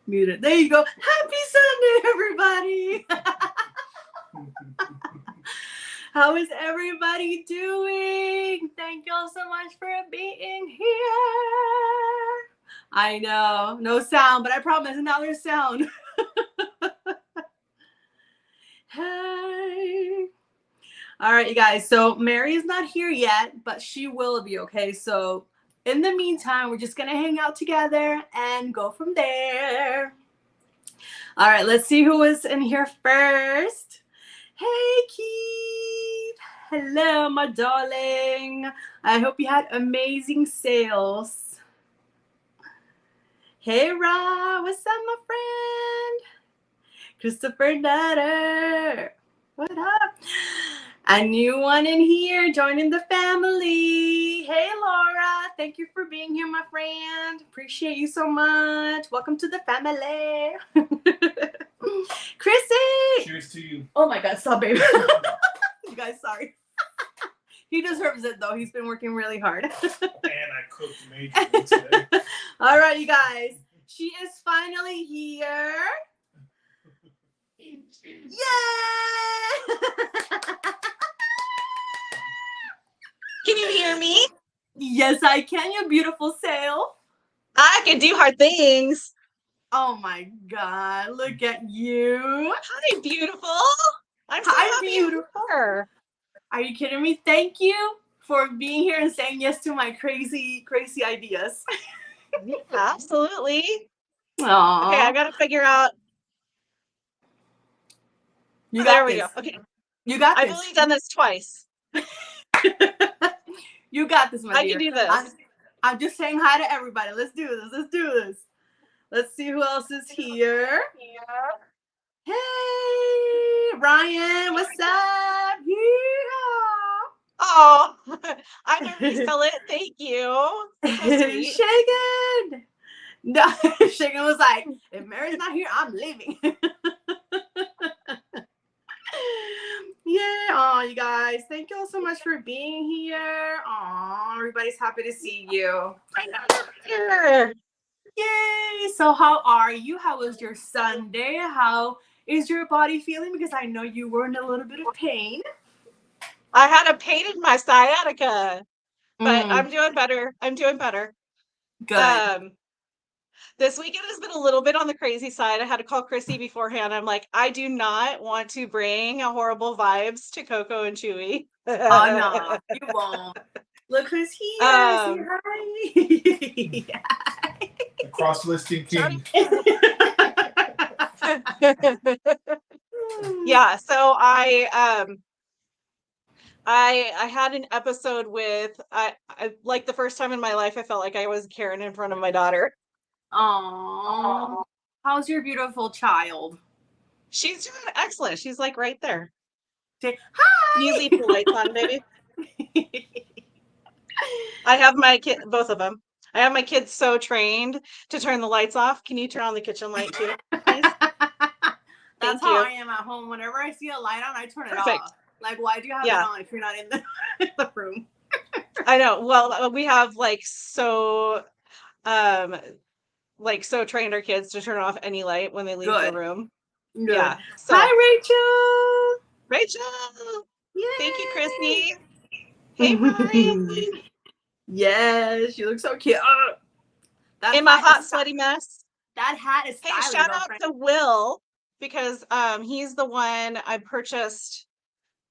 Muted. There you go. Happy Sunday, everybody. How is everybody doing? Thank y'all so much for being here. I know, no sound, but I promise now there's sound. Hey. All right, you guys. So Mary is not here yet, but she will be, okay? So in the meantime, we're just going to hang out together and go from there. All right, let's see who is in here first. Hey, Keith. Hello, my darling. I hope you had amazing sales. Hey, Ra. What's up, my friend? Christopher Nutter. What up? A new one in here joining the family. Hey, Laura. Thank you for being here, my friend. Appreciate you so much. Welcome to the family. Chrissy. Cheers to you. Oh, my God. Stop, baby. You guys, sorry. He deserves it, though. He's been working really hard. And I cooked majorly today. All right, you guys. She is finally here. Yeah! Can you hear me? Yes, I can, you beautiful sail. I can do hard things. Oh my God, look at you. Hi, beautiful. I'm so Hi, happy you're beautiful. here. Are you kidding me? Thank you for being here and saying yes to my crazy, crazy ideas. Yeah, absolutely. Aww. Okay, I gotta figure out. You There got we this. go. Okay, You got I've this. only done this twice. You got this, my I dear. can do this. I'm just saying hi to everybody. Let's do this. Let's do this. Let's see who else is here. Hey, Ryan, what's up? Yeah. Oh, I know you spell it. Thank you. That's so sweet. Shagan. No, Shagan was like, if Mary's not here, I'm leaving. Yeah, oh, you guys, thank you all so much for being here. Oh, everybody's happy to see you. Here. Yay! So, how are you? How was your Sunday? How is your body feeling? Because I know you were in a little bit of pain. I had a pain in my sciatica, but I'm doing better. I'm doing better. Good. This weekend has been a little bit on the crazy side. I had to call Chrissy beforehand. I'm like, I do not want to bring horrible vibes to Coco and Chewy. Oh, no, you won't. Look who's here. Say hi. The cross-listing king. Yeah, so I had an episode with I like the first time in my life I felt like I was Karen in front of my daughter. Aww. How's your beautiful child? She's doing excellent. She's like right there. Say hi. Can you leave the lights on, baby? I have my kid, both of them. I have my kids so trained to turn the lights off. Can you turn on the kitchen light too, please? That's how I am at home. Whenever I see a light on, I turn it off. Like, why do you have it on if you're not in the room? I know. Well, we have so trained our kids to turn off any light when they leave the room. Good. Yeah. So, hi, Rachel. Yay. Thank you, Chrissy. Hey, Brian. Yes, you look so cute. In my hot, sweaty mess. That hat is styling, shout out to Will because he's the one I purchased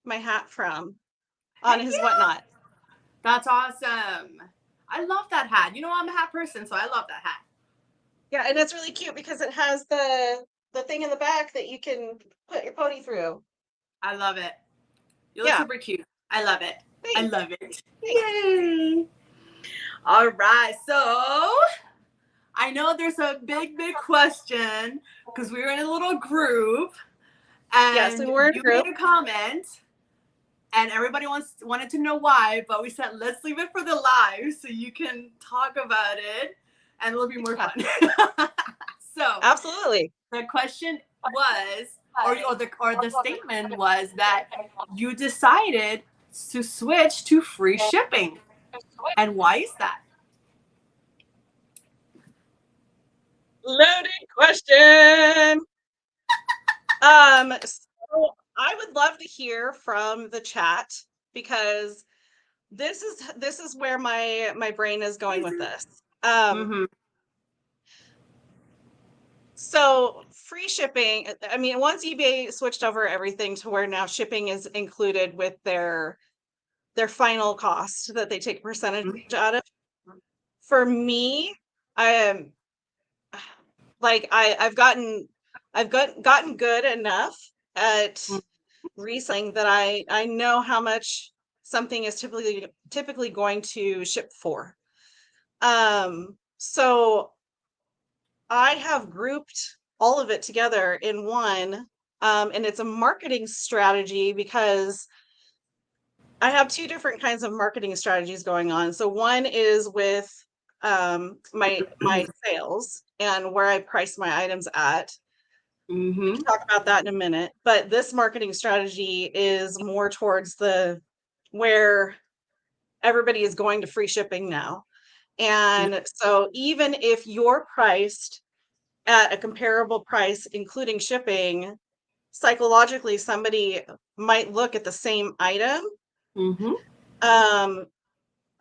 my hat from on his whatnot. That's awesome. I love that hat. You know, I'm a hat person, so I love that hat. Yeah, and it's really cute because it has the thing in the back that you can put your pony through. I love it. You look super cute. I love it. Thanks. I love it. Yay. All right. So I know there's a big question because we were in a little group and we were in a group. made a comment and everybody wanted to know why, but we said, let's leave it for the live so you can talk about it and it'll be more fun. So absolutely. The question was, or the statement was that you decided to switch to free shipping. And why is that? Loaded question. So I would love to hear from the chat because this is where my brain is going with this. So free shipping, I mean, once eBay switched over everything to where now shipping is included with their final cost that they take a percentage out of. For me, I am like I've gotten good enough at reselling that I know how much something is typically going to ship for. So I have grouped all of it together in one, and it's a marketing strategy because I have two different kinds of marketing strategies going on. So one is with my sales and where I price my items at. We can talk about that in a minute. But this marketing strategy is more towards where everybody is going to free shipping now. And so even if you're priced at a comparable price, including shipping, psychologically somebody might look at the same item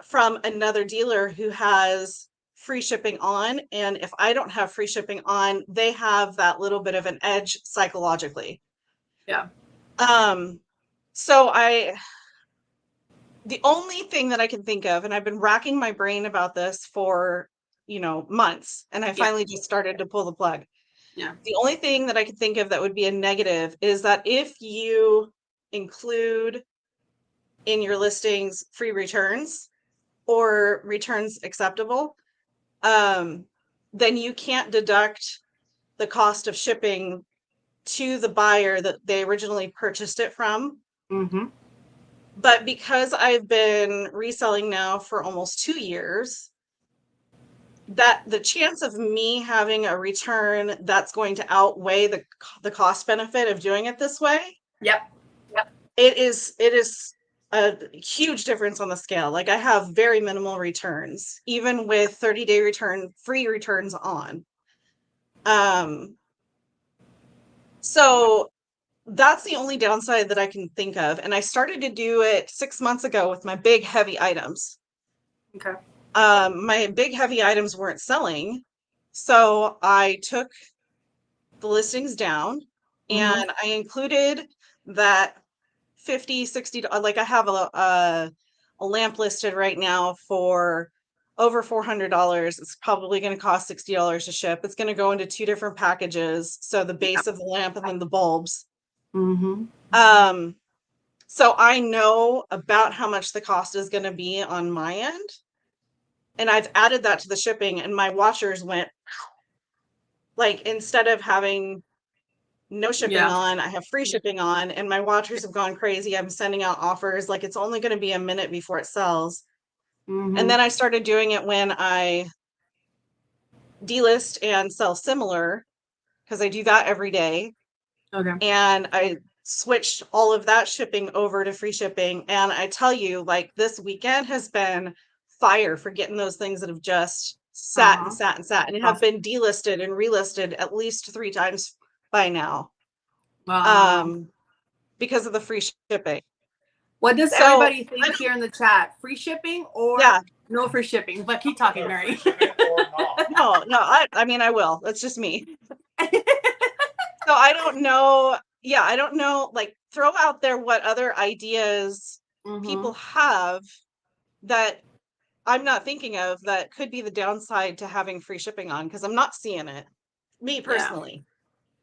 from another dealer who has free shipping on, and if I don't have free shipping on, they have that little bit of an edge psychologically. So the only thing that I can think of, and I've been racking my brain about this for months, and I finally just started to pull the plug. The only thing that I could think of that would be a negative is that if you include in your listings free returns or returns acceptable, then you can't deduct the cost of shipping to the buyer that they originally purchased it from. But because I've been reselling now for almost 2 years, that the chance of me having a return that's going to outweigh the cost benefit of doing it this way. It is a huge difference on the scale. Like I have very minimal returns, even with 30-day free returns on. So that's the only downside that I can think of. And I started to do it 6 months ago with my big heavy items. My big heavy items weren't selling. So I took the listings down and I included that $50, $60, like I have a lamp listed right now for over $400. It's probably going to cost $60 to ship. It's going to go into 2 different packages. So the base of the lamp and then the bulbs. So I know about how much the cost is going to be on my end. And I've added that to the shipping, and my watchers went like, instead of having no shipping on, I have free shipping on, and my watchers have gone crazy. I'm sending out offers like it's only going to be a minute before it sells. And then I started doing it when I delist and sell similar, because I do that every day. And I switched all of that shipping over to free shipping. And I tell you, like, this weekend has been fire for getting those things that have just sat and have been delisted and relisted at least 3 times by now. Because of the free shipping. What does everybody think here in the chat? Free shipping or no free shipping? But keep talking, Mary. No, I mean, I will. That's just me. So I don't know. I don't know. Like, throw out there what other ideas people have that I'm not thinking of that could be the downside to having free shipping on, because I'm not seeing it. Me personally.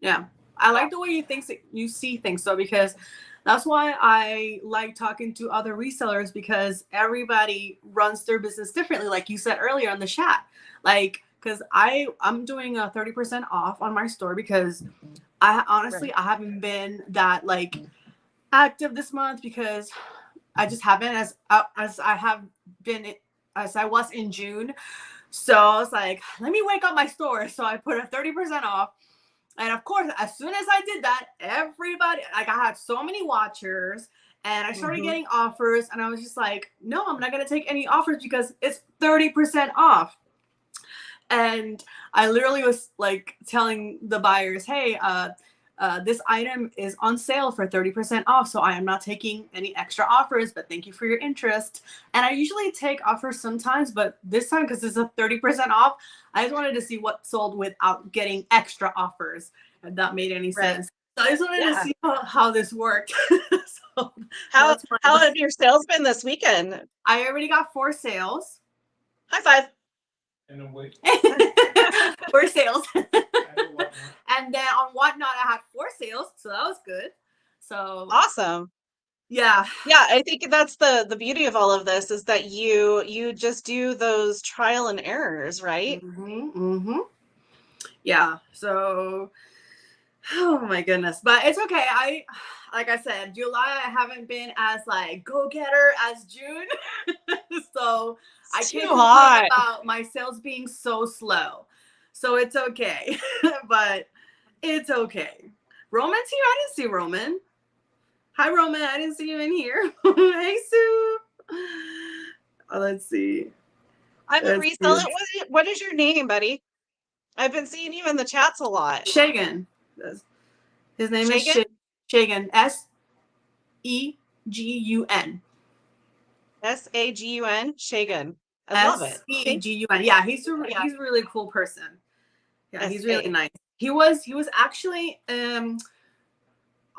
I like the way you see things, though, because that's why I like talking to other resellers, because everybody runs their business differently. Like you said earlier in the chat, like, because I'm doing a 30% off on my store because I honestly I haven't been that like active this month, because I just haven't as I have been as I was in June. So I was like, let me wake up my store. So I put a 30% off. And of course, as soon as I did that, everybody, like, I had so many watchers and I started getting offers, and I was just like, no, I'm not going to take any offers because it's 30% off. And I literally was like telling the buyers, hey, this item is on sale for 30% off. So I am not taking any extra offers, but thank you for your interest. And I usually take offers sometimes, but this time, because it's a 30% off, I just wanted to see what sold without getting extra offers. If that made any sense. So I just wanted to see how this worked. So how have your sales been this weekend? I already got 4 sales. High five. And then wait. 4 sales. And then on Whatnot, I had 4 sales, so that was good. So awesome. Yeah. I think that's the beauty of all of this is that you just do those trial and errors, right? Yeah. So, oh my goodness, but it's okay. Like I said, July I haven't been as like go-getter as June. So I can't complain about my sales being so slow. So it's okay. But it's okay. Roman's here. I didn't see Roman. Hi, Roman. I didn't see you in here. Hey, Sue. Let's see. I'm a reseller. What is your name, buddy? I've been seeing you in the chats a lot. Shagan. His name is Shagun. S-E-G-U-N. S-A-G-U-N. Shagun. I love it. S-E-G-U-N. Yeah, he's a really cool person. Yeah, he's really nice. He was actually on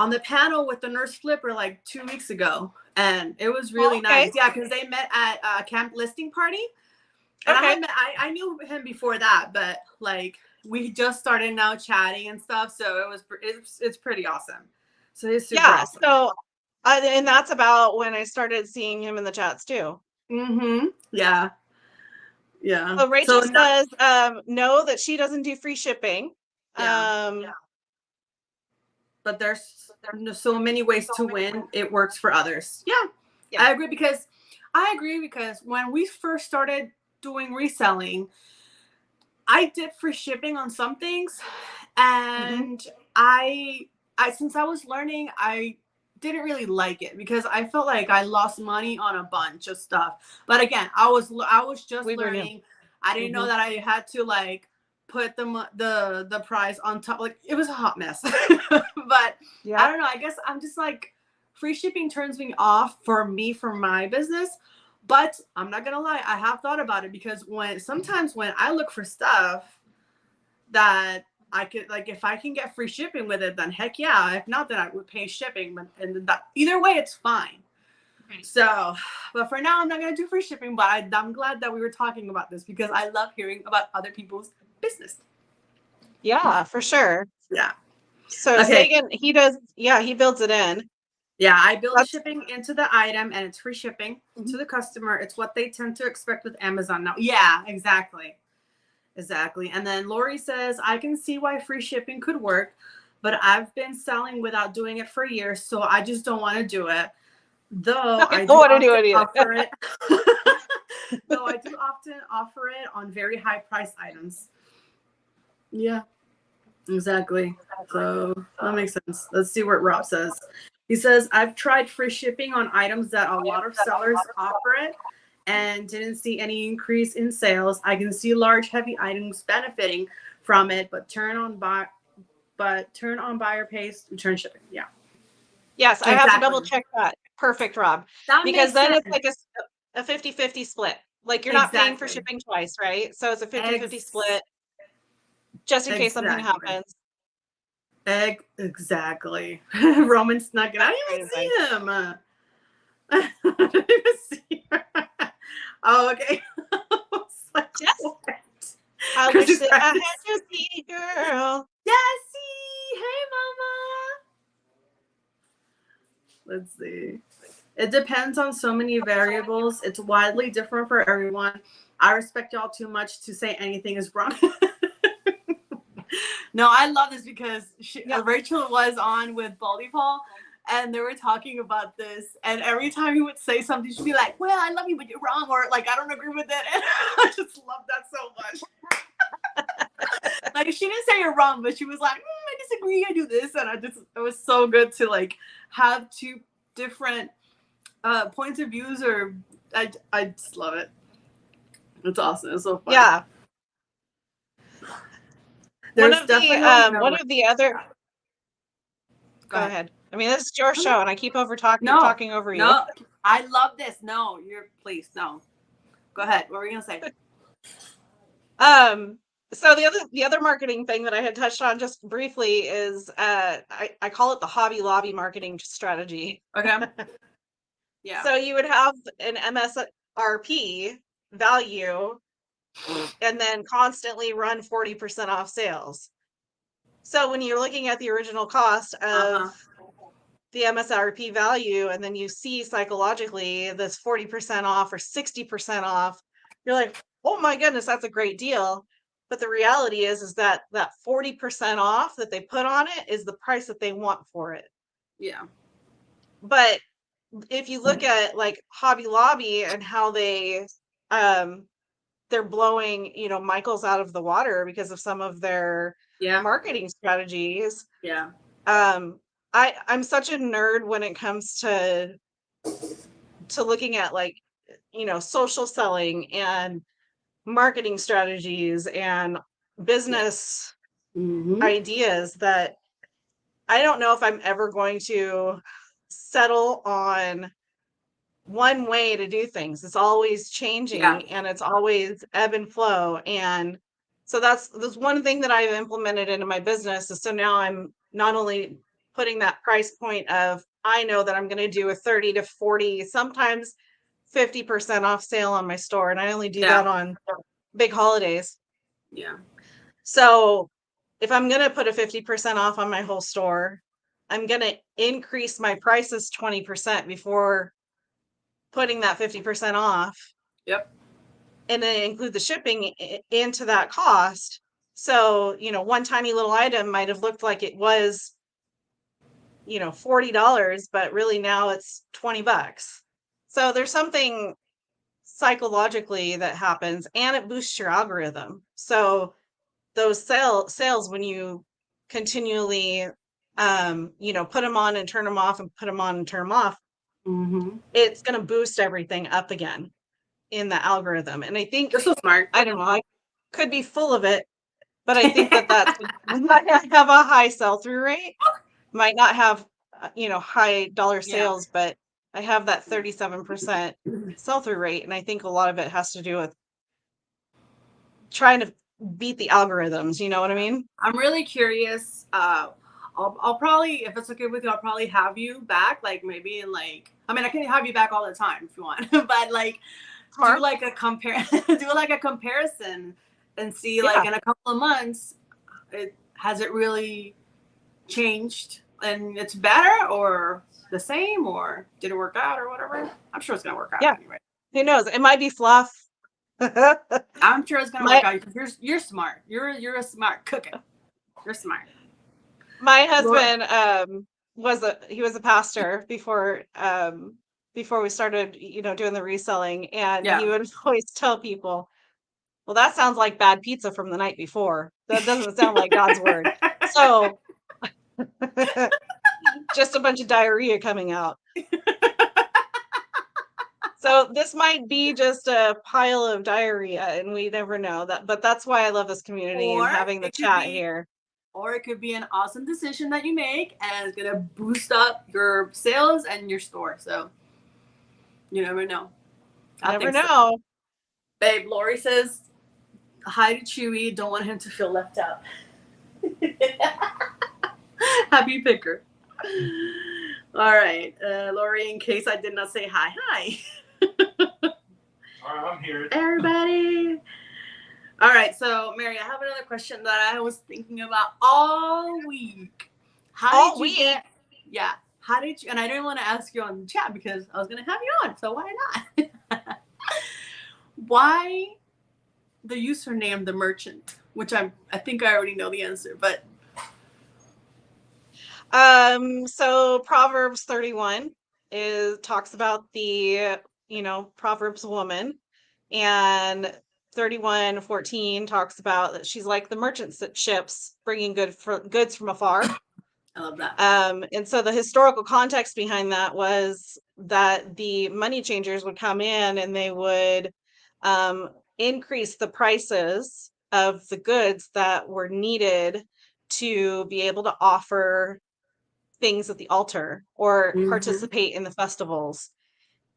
the panel with the Nurse Flipper like 2 weeks ago, and it was really nice. Yeah, because they met at a camp listing party, and I knew him before that, but like we just started now chatting and stuff, so it's pretty awesome. So he's super awesome. So and that's about when I started seeing him in the chats too. Yeah. So Rachel says no, that she doesn't do free shipping. But there's so many ways to win. It works for others. Yeah. I agree because when we first started doing reselling, I did free shipping on some things, and I since I was learning, I didn't really like it because I felt like I lost money on a bunch of stuff. But again, I was just learning. I didn't know that I had to like put the price on top. Like it was a hot mess. But I don't know. I guess I'm just like free shipping turns me off for my business. But I'm not gonna lie, I have thought about it because sometimes when I look for stuff that I could like, if I can get free shipping with it, then heck yeah. If not, then I would pay shipping. And either way, it's fine. So, but for now, I'm not gonna do free shipping. But I'm glad that we were talking about this because I love hearing about other people's business. Yeah, for sure. Yeah. So Sagan, he builds it in. Yeah, I build shipping into the item and it's free shipping to the customer. It's what they tend to expect with Amazon now. Yeah, exactly. And then Lori says, I can see why free shipping could work, but I've been selling without doing it for years, so I just don't want to do it. Though I do often offer it. Though I do often offer it on very high price items. Yeah, exactly. So that makes sense. Let's see what Rob says. He says, I've tried free shipping on items that a lot of sellers offer it and didn't see any increase in sales. I can see large, heavy items benefiting from it, but turn on buyer pays return shipping. Yeah. Yes, I have to double check that. Perfect, Rob. Because then it's like a 50-50 split. Like you're not paying for shipping twice, right? So it's a 50-50 split just in case something happens. Exactly. Roman snuck it. I didn't even see him. I didn't even see her. Oh, okay. I wish that I had to see, girl. Jessie, hey, mama. Let's see. It depends on so many variables. It's widely different for everyone. I respect y'all too much to say anything is wrong. No, I love this because Rachel was on with Baldy Paul and they were talking about this. And every time he would say something, she'd be like, well, I love you, but you're wrong. Or like, I don't agree with it. And I just love that so much. Like, she didn't say you're wrong, but she was like, I disagree. I do this. And it was so good to like have 2 different points of views. Or I just love it. It's awesome. It's so fun. Yeah. There's definitely no one of the other. Go Go ahead. I mean, this is your show, and I keep No, talking over you. no, I love this. No, please, no. Go ahead. What were you gonna say? So the other marketing thing that I had touched on just briefly is I call it the Hobby Lobby marketing strategy. Okay. Yeah. So you would have an MSRP value and then constantly run 40% off sales. So when you're looking at the original cost of the MSRP value, and then you see psychologically this 40% off or 60% off, you're like, oh my goodness, that's a great deal. But the reality is that 40% off that they put on it is the price that they want for it. Yeah. But if you look at like Hobby Lobby and how they're blowing, Michaels out of the water because of some of their marketing strategies. Yeah. I'm such a nerd when it comes to looking at like, social selling and marketing strategies and business ideas that I don't know if I'm ever going to settle on one way to do things. It's always changing and it's always ebb and flow. And so that's one thing that I've implemented into my business is so now I'm not only putting that price point of, I know that I'm going to do a 30 to 40, sometimes 50% off sale on my store. And I only do that on big holidays. Yeah. So if I'm going to put a 50% off on my whole store, I'm going to increase my prices 20% before putting that 50% off. Yep. And then include the shipping into that cost. So, one tiny little item might have looked like it was, $40, but really now it's $20. So there's something psychologically that happens, and it boosts your algorithm. So those sales, when you continually, put them on and turn them off and put them on and turn them off, it's going to boost everything up again in the algorithm. And I think you're so smart. I don't know, I could be full of it, but I think that might have a high sell-through rate, might not have, high dollar sales, but I have that 37% sell-through rate. And I think a lot of it has to do with trying to beat the algorithms. You know what I mean? I'm really curious. I'll probably, if it's okay with you, I'll probably have you back, like maybe in like, I mean, I can have you back all the time if you want, but like do like a comparison and see like in a couple of months, has it really changed and it's better or the same, or did it work out or whatever? I'm sure it's gonna work out anyway. Who knows? It might be fluff. I'm sure it's gonna work out because you're smart. You're a smart cooker. You're smart. My husband was a pastor before we started, doing the reselling, and he would always tell people, well, that sounds like bad pizza from the night before. That doesn't sound like God's word. So just a bunch of diarrhea coming out. So this might be just a pile of diarrhea, and we never know that. But that's why I love this community and having the chat here. Or it could be an awesome decision that you make, and it's gonna boost up your sales and your store. So you never know. I never know. So. Babe, Lori says hi to Chewy. Don't want him to feel left out. Happy picker. All right, Lori, in case I did not say hi. All right, I'm here. Everybody. All right, so Mary, I have another question that I was thinking about all week. How did you and I didn't want to ask you on the chat because I was going to have you on, so why not? Why the username The Merchant, which I think I already know the answer, but so Proverbs 31 talks about the, Proverbs woman, and 31:14 talks about that she's like the merchant ships bringing goods from afar. I love that. And so the historical context behind that was that the money changers would come in and they would increase the prices of the goods that were needed to be able to offer things at the altar or participate in the festivals.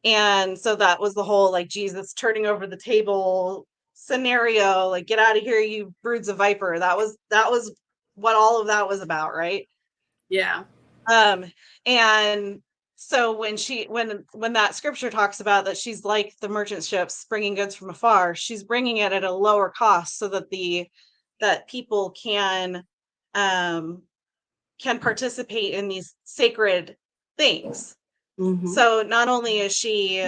And so that was the whole like Jesus turning over the table scenario, like get out of here, you broods of viper. That was what all of that was about, right? Yeah. And so when that scripture talks about that she's like the merchant ships bringing goods from afar, she's bringing it at a lower cost so that people can participate in these sacred things. So not only is she,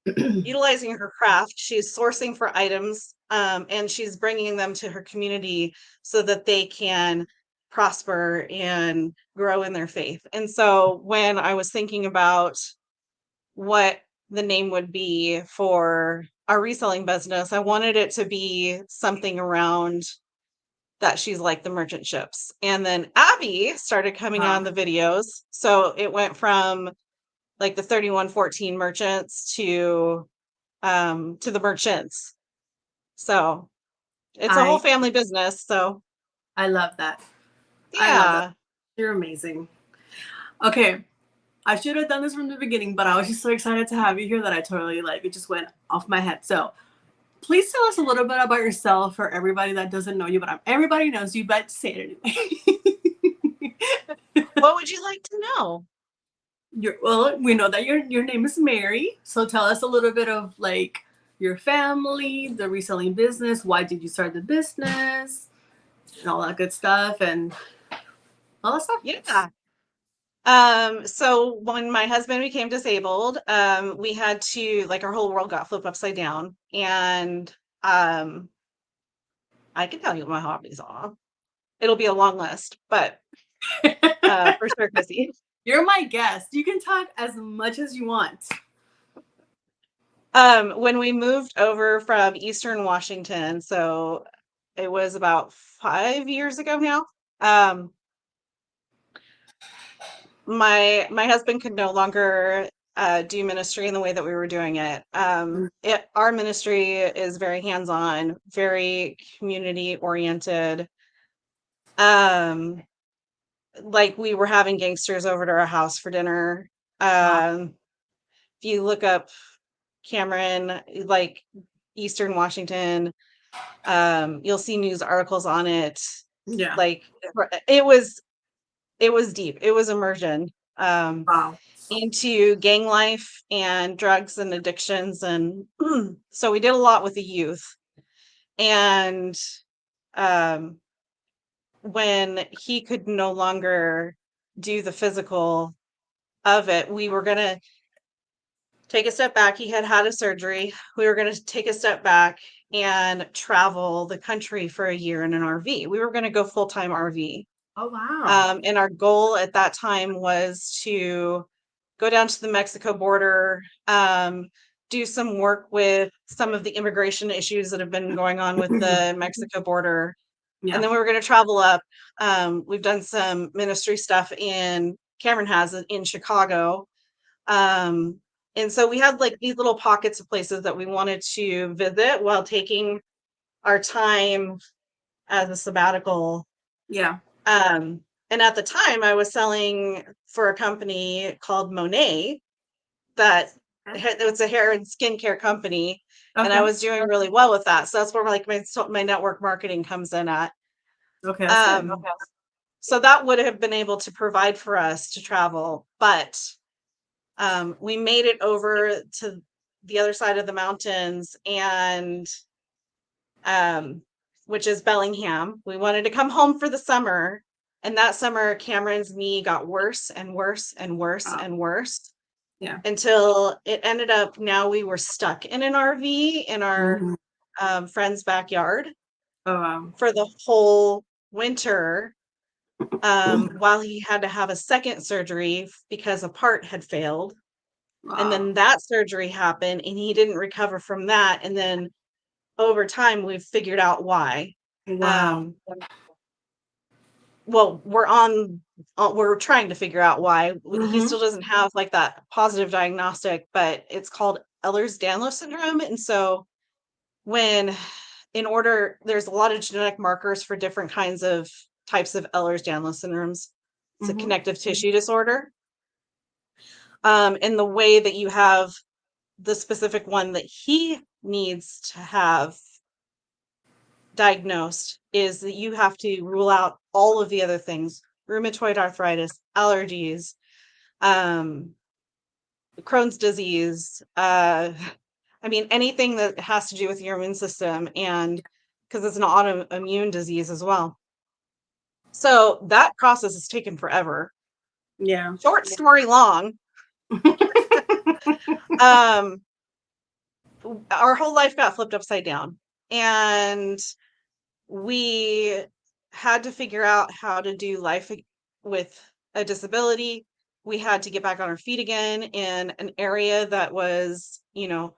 utilizing her craft, she's sourcing for items, and she's bringing them to her community so that they can prosper and grow in their faith. And so when I was thinking about what the name would be for our reselling business, I wanted it to be something around that she's like the merchant ships. And then Abby started coming on the videos. So it went from like the 3114 merchants to the merchants. So it's a whole family business. So I love that. yeah. I love that. You're amazing. Okay. I should have done this from the beginning, but I was just so excited to have you here that I totally it just went off my head. So please tell us a little bit about yourself for everybody that doesn't know you, but everybody knows you, but say it anyway. What would you like to know? Well, we know that your name is Mary. So tell us a little bit of like your family, the reselling business, why did you start the business, and all that good stuff, and all that stuff. Yeah. So when my husband became disabled, we had to our whole world got flipped upside down. And I can tell you what my hobbies are. It'll be a long list, but for sure, Chrissy. You're my guest. You can talk as much as you want. When we moved over from Eastern Washington, so it was about 5 years ago now. My husband could no longer do ministry in the way that we were doing it. Our ministry is very hands-on, very community oriented. Like we were having gangsters over to our house for dinner. If you look up Cameron, like Eastern Washington, you'll see news articles on it. Yeah. Like it was deep. It was immersion into gang life and drugs and addictions. And so we did a lot with the youth. And when he could no longer do the physical of it, we were going to take a step back. He had a surgery. We were going to take a step back and travel the country for a year in an RV. We were going to go full-time RV. Oh, wow. And our goal at that time was to go down to the Mexico border, do some work with some of the immigration issues that have been going on with the Mexico border. Yeah. And then we were going to travel up. We've done some ministry stuff Cameron has it in Chicago. And so we had like these little pockets of places that we wanted to visit while taking our time as a sabbatical. Yeah. And at the time I was selling for a company called Monet it's a hair and skincare company. Okay. And I was doing really well with that. So that's where my network marketing comes in at. Okay. So that would have been able to provide for us to travel, but we made it over to the other side of the mountains and which is Bellingham. We wanted to come home for the summer, and that summer Cameron's knee got worse and worse and worse and worse. Yeah. Until it ended up now we were stuck in an RV in our friend's backyard. Oh, wow. For the whole winter, while he had to have a second surgery because a part had failed. Wow. And then that surgery happened and he didn't recover from that. And then over time, we've figured out why. Wow. Well, we're trying to figure out why. He still doesn't have like that positive diagnostic, but it's called Ehlers-Danlos syndrome. And so when in order, there's a lot of genetic markers for different kinds of types of Ehlers-Danlos syndromes. It's a connective tissue disorder. And the way that you have the specific one that he needs to have diagnosed is that you have to rule out all of the other things: rheumatoid arthritis, allergies, Crohn's disease, I mean, anything that has to do with your immune system, and because it's an autoimmune disease as well. So that process has taken forever. Yeah. Short story long. Our whole life got flipped upside down, and we had to figure out how to do life with a disability. We had to get back on our feet again in an area that was, you know,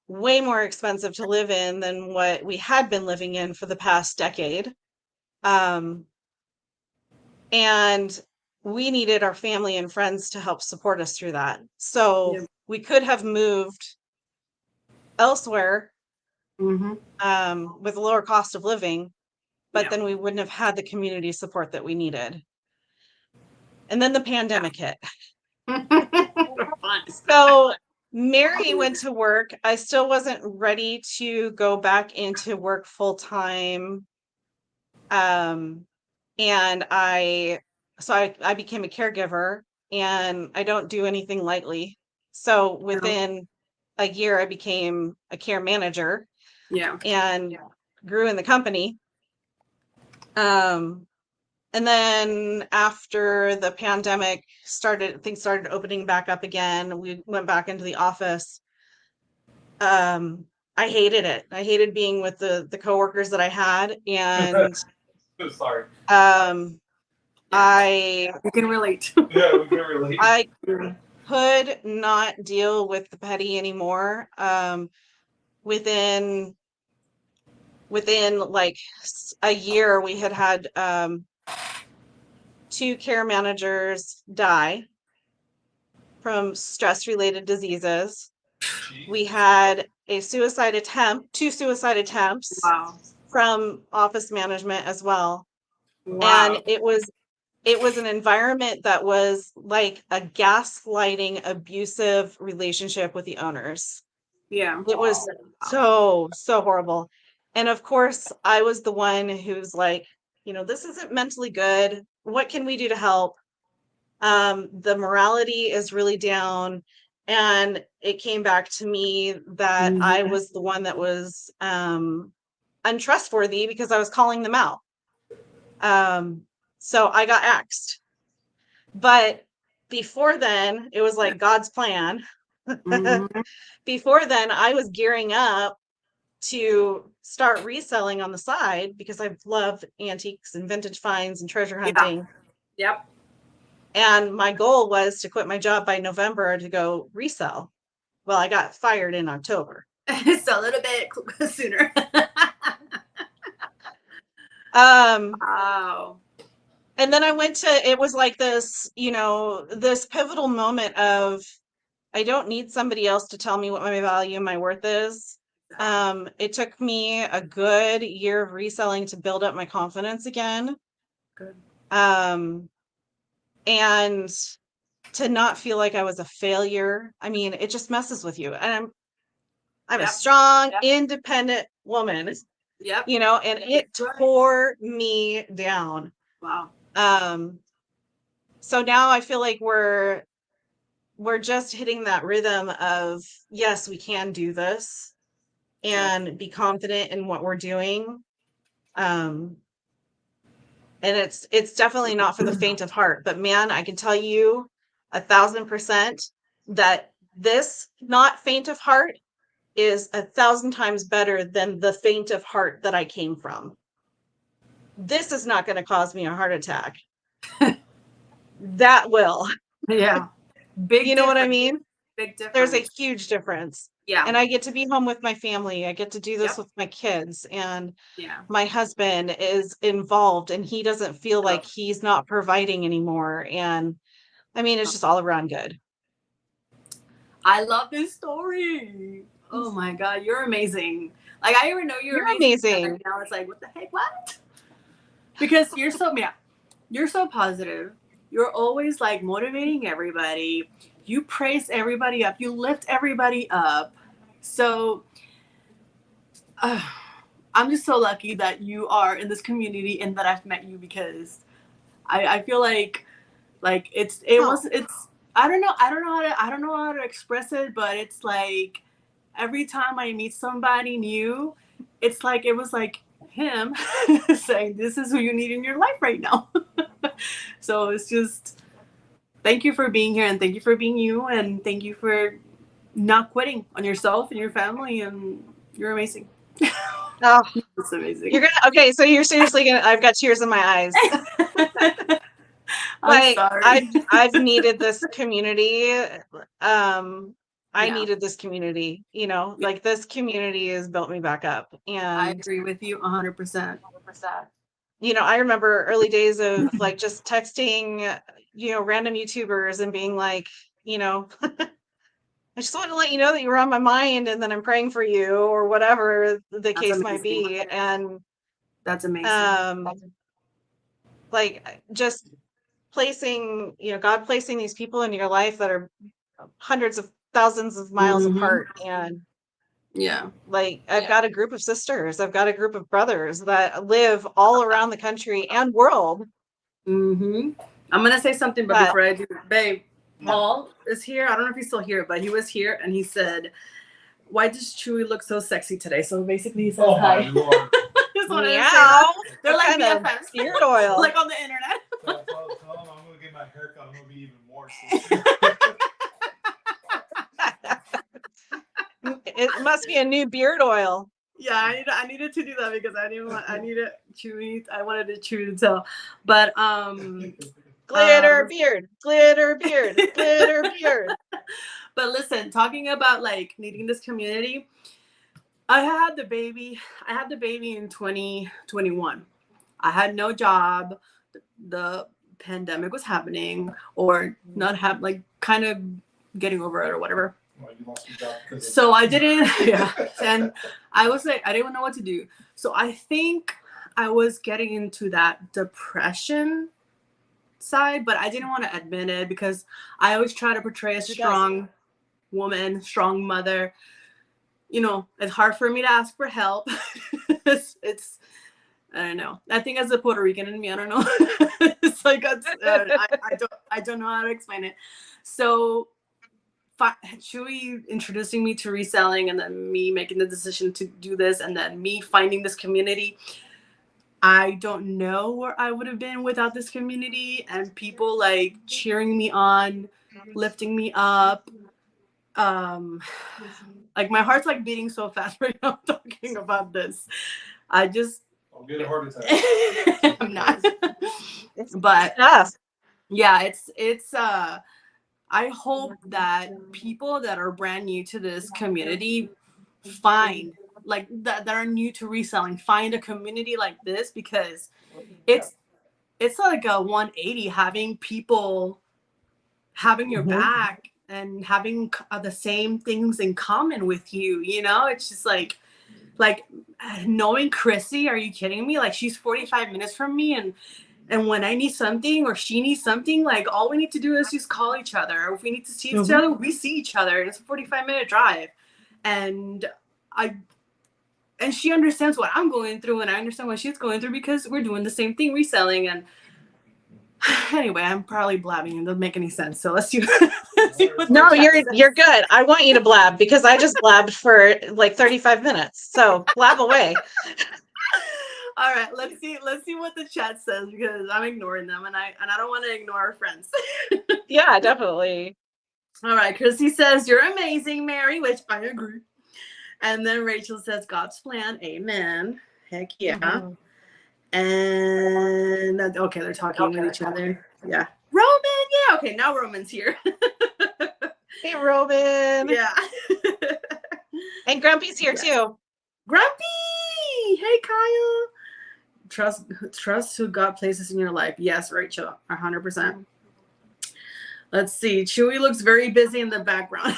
way more expensive to live in than what we had been living in for the past decade. And we needed our family and friends to help support us through that. So we could have moved elsewhere with a lower cost of living, but then we wouldn't have had the community support that we needed. And then the pandemic hit. So Mary went to work. I still wasn't ready to go back into work full time. And I became a caregiver, and I don't do anything lightly. So within a year, I became a care manager. And grew in the company. And then after the pandemic things started opening back up again. We went back into the office. I hated it. I hated being with the coworkers that I had, and So sorry. You can relate. Yeah, we can relate. I could not deal with the petty anymore. Within like a year, we had 2 care managers die from stress-related diseases. We had two suicide attempts from office management as well. And it was an environment that was like a gaslighting, abusive relationship with the owners. It was so horrible. And of course, I was the one who's like, you know, this isn't mentally good. What can we do to help? The morality is really down. And it came back to me that I was the one that was untrustworthy because I was calling them out. So I got axed. But before then, it was like God's plan. Before then, I was gearing up to start reselling on the side because I love antiques and vintage finds and treasure hunting. And my goal was to quit my job by November to go resell. Well, I got fired in October. So a little bit sooner. Wow. And then I went to, it was like this, you know, this pivotal moment of, I don't need somebody else to tell me what my value and my worth is. It took me a good year of reselling to build up my confidence again. Good. And to not feel like I was a failure. I mean, it just messes with you. And I'm a strong, independent woman. You know, and it tore me down. Wow. So now I feel like we're just hitting that rhythm of, yes, we can do this and be confident in what we're doing. And it's definitely not for the faint of heart, but man, I can tell you 1,000% that this not faint of heart is 1,000 times better than the faint of heart that I came from. This is not going to cause me a heart attack. That will. Yeah. Big You know what I mean? Big difference. There's a huge difference. Yeah. And I get to be home with my family. I get to do this with my kids, and my husband is involved, and he doesn't feel like he's not providing anymore. And I mean, it's just all around good. I love this story. Oh my God, you're amazing. Like, I already know you're amazing. Right now it's like, what the heck, what? Because you're so positive. You're always like motivating everybody. You praise everybody up. You lift everybody up. So I'm just so lucky that you are in this community and that I've met you, because I feel like it's I don't know how to express it, but it's like every time I meet somebody new, it's like it was like him saying, this is who you need in your life right now. So it's just, thank you for being here, and thank you for being you, and thank you for not quitting on yourself and your family, and you're amazing. Oh, it's amazing. Okay, so you're seriously gonna, I've got tears in my eyes. I'm sorry. I've needed this community. I needed this community, like this community has built me back up. And I agree with you 100%. I remember early days of like just texting, random YouTubers and being like, I just want to let you know that you were on my mind, and then I'm praying for you, or whatever the case might be. And that's amazing. Like just placing, God placing these people in your life that are hundreds of thousands of miles apart. And like, I've got a group of sisters, I've got a group of brothers that live all around the country and world. I'm gonna say something, but before I do, babe, Paul is here. I don't know if he's still here, but he was here, and he said, why does Chewy look so sexy today? So basically he says hi. Meow. They're like BFFs. Beard oil. Like on the internet. Tell him I'm gonna get my haircut. I'm gonna be even more sincere. It must be a new beard oil. Yeah, I needed to do that because I wanted Chewy to tell. But glitter beard. Glitter beard. But listen, talking about like needing this community, I had the baby in 2021. I had no job. The pandemic was happening, or not like kind of getting over it or whatever. Well, you lost your job so I didn't, and I was like, I didn't know what to do. So I think I was getting into that depression side, but I didn't want to admit it because I always try to portray a strong woman, strong mother. It's hard for me to ask for help. it's I don't know. I think as a Puerto Rican in me, I don't know. It's like I don't know how to explain it. So Chewy introducing me to reselling, and then me making the decision to do this, and then me finding this community. I don't know where I would have been without this community and people like cheering me on, lifting me up. Like my heart's like beating so fast right now talking about this. I'll get a heart attack. I'm not. But yeah, it's I hope that people that are brand new to this community find like that are new to reselling, find a community like this, because it's like a 180, having people having your back and having the same things in common with you. It's just like knowing Chrissy, are you kidding me? Like, she's 45 minutes from me, and when I need something or she needs something, like all we need to do is just call each other. Or if we need to see each other, we see each other. It's a 45-minute drive. And she understands what I'm going through, and I understand what she's going through, because we're doing the same thing, reselling. And anyway, I'm probably blabbing. It doesn't make any sense. So let's see. No, you're good. I want you to blab because I just blabbed for like 35 minutes. So blab away. All right, let's see what the chat says, because I'm ignoring them, and I don't want to ignore our friends. Yeah, definitely. All right, Christy says, you're amazing, Mary, which I agree. And then Rachel says, God's plan, amen. Heck yeah. And okay, they're talking with each other. Yeah. Roman, yeah. Okay, now Roman's here. Hey, Roman. Yeah. And Grumpy's here too. Grumpy! Hey, Kyle. Trust who God places in your life. Yes, Rachel, 100%. Let's see. Chewy looks very busy in the background.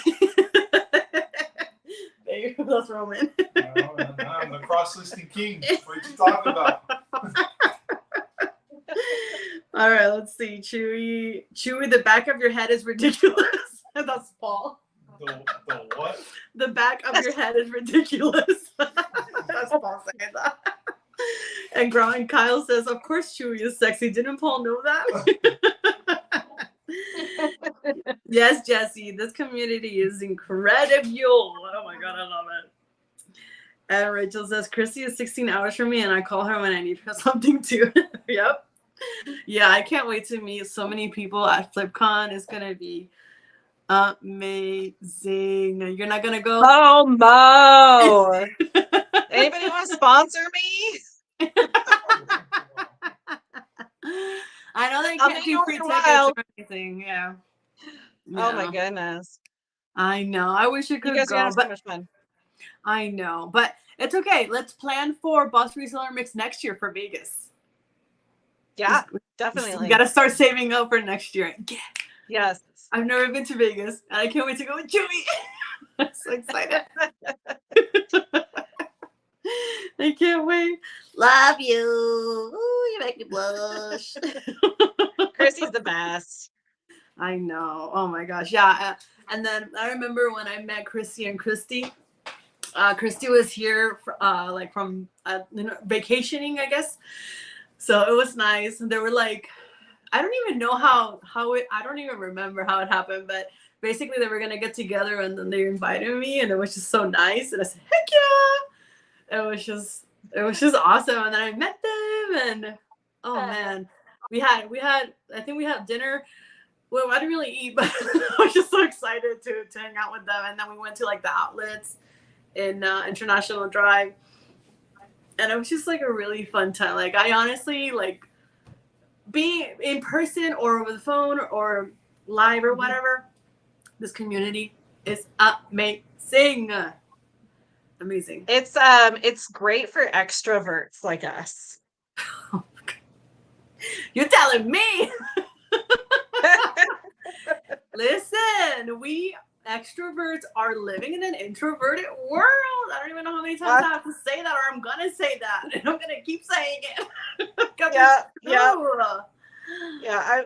There you go, Roman. I'm the cross-listing king. What you talking about? All right, let's see. Chewy, the back of your head is ridiculous. That's Paul. The what? The back of your head is ridiculous. That's Paul saying that. And Growing Kyle says, of course Chewy is sexy. Didn't Paul know that? Yes, Jesse. This community is incredible. Oh my God, I love it. And Rachel says, Chrissy is 16 hours from me and I call her when I need her something too. Yep. Yeah, I can't wait to meet so many people at FlipCon. It's going to be amazing. You're not going to go? Oh, Mo. Anybody want to sponsor me? I know they can't do free tickets or anything. Yeah. Oh my goodness. I know. I wish it could go. Have so much fun. I know, but it's okay. Let's plan for Boss Reseller Mix next year for Vegas. Yeah, definitely. We got to start saving up for next year. Yeah. Yes. I've never been to Vegas, and I can't wait to go with Chewy. I'm so excited. I can't wait. Love you. Ooh, you make me blush. Chrissy's the best. I know. Oh my gosh. Yeah. And then I remember when I met Chrissy and Christy. Christy was here from vacationing, I guess. So it was nice. And they were like, I don't even know how I don't even remember how it happened, but basically they were going to get together and then they invited me and it was just so nice. And I said, heck yeah. It was just awesome. And then I met them and oh man, I think we had dinner. Well, I didn't really eat, but I was just so excited to hang out with them. And then we went to like the outlets in International Drive. And it was just like a really fun time. Like I honestly like being in person or over the phone or live or whatever. This community is amazing. Amazing. It's great for extroverts like us. You're telling me. Listen, we extroverts are living in an introverted world. I don't even know how many times I have to say that, or I'm gonna say that, and I'm gonna keep saying it. Yeah.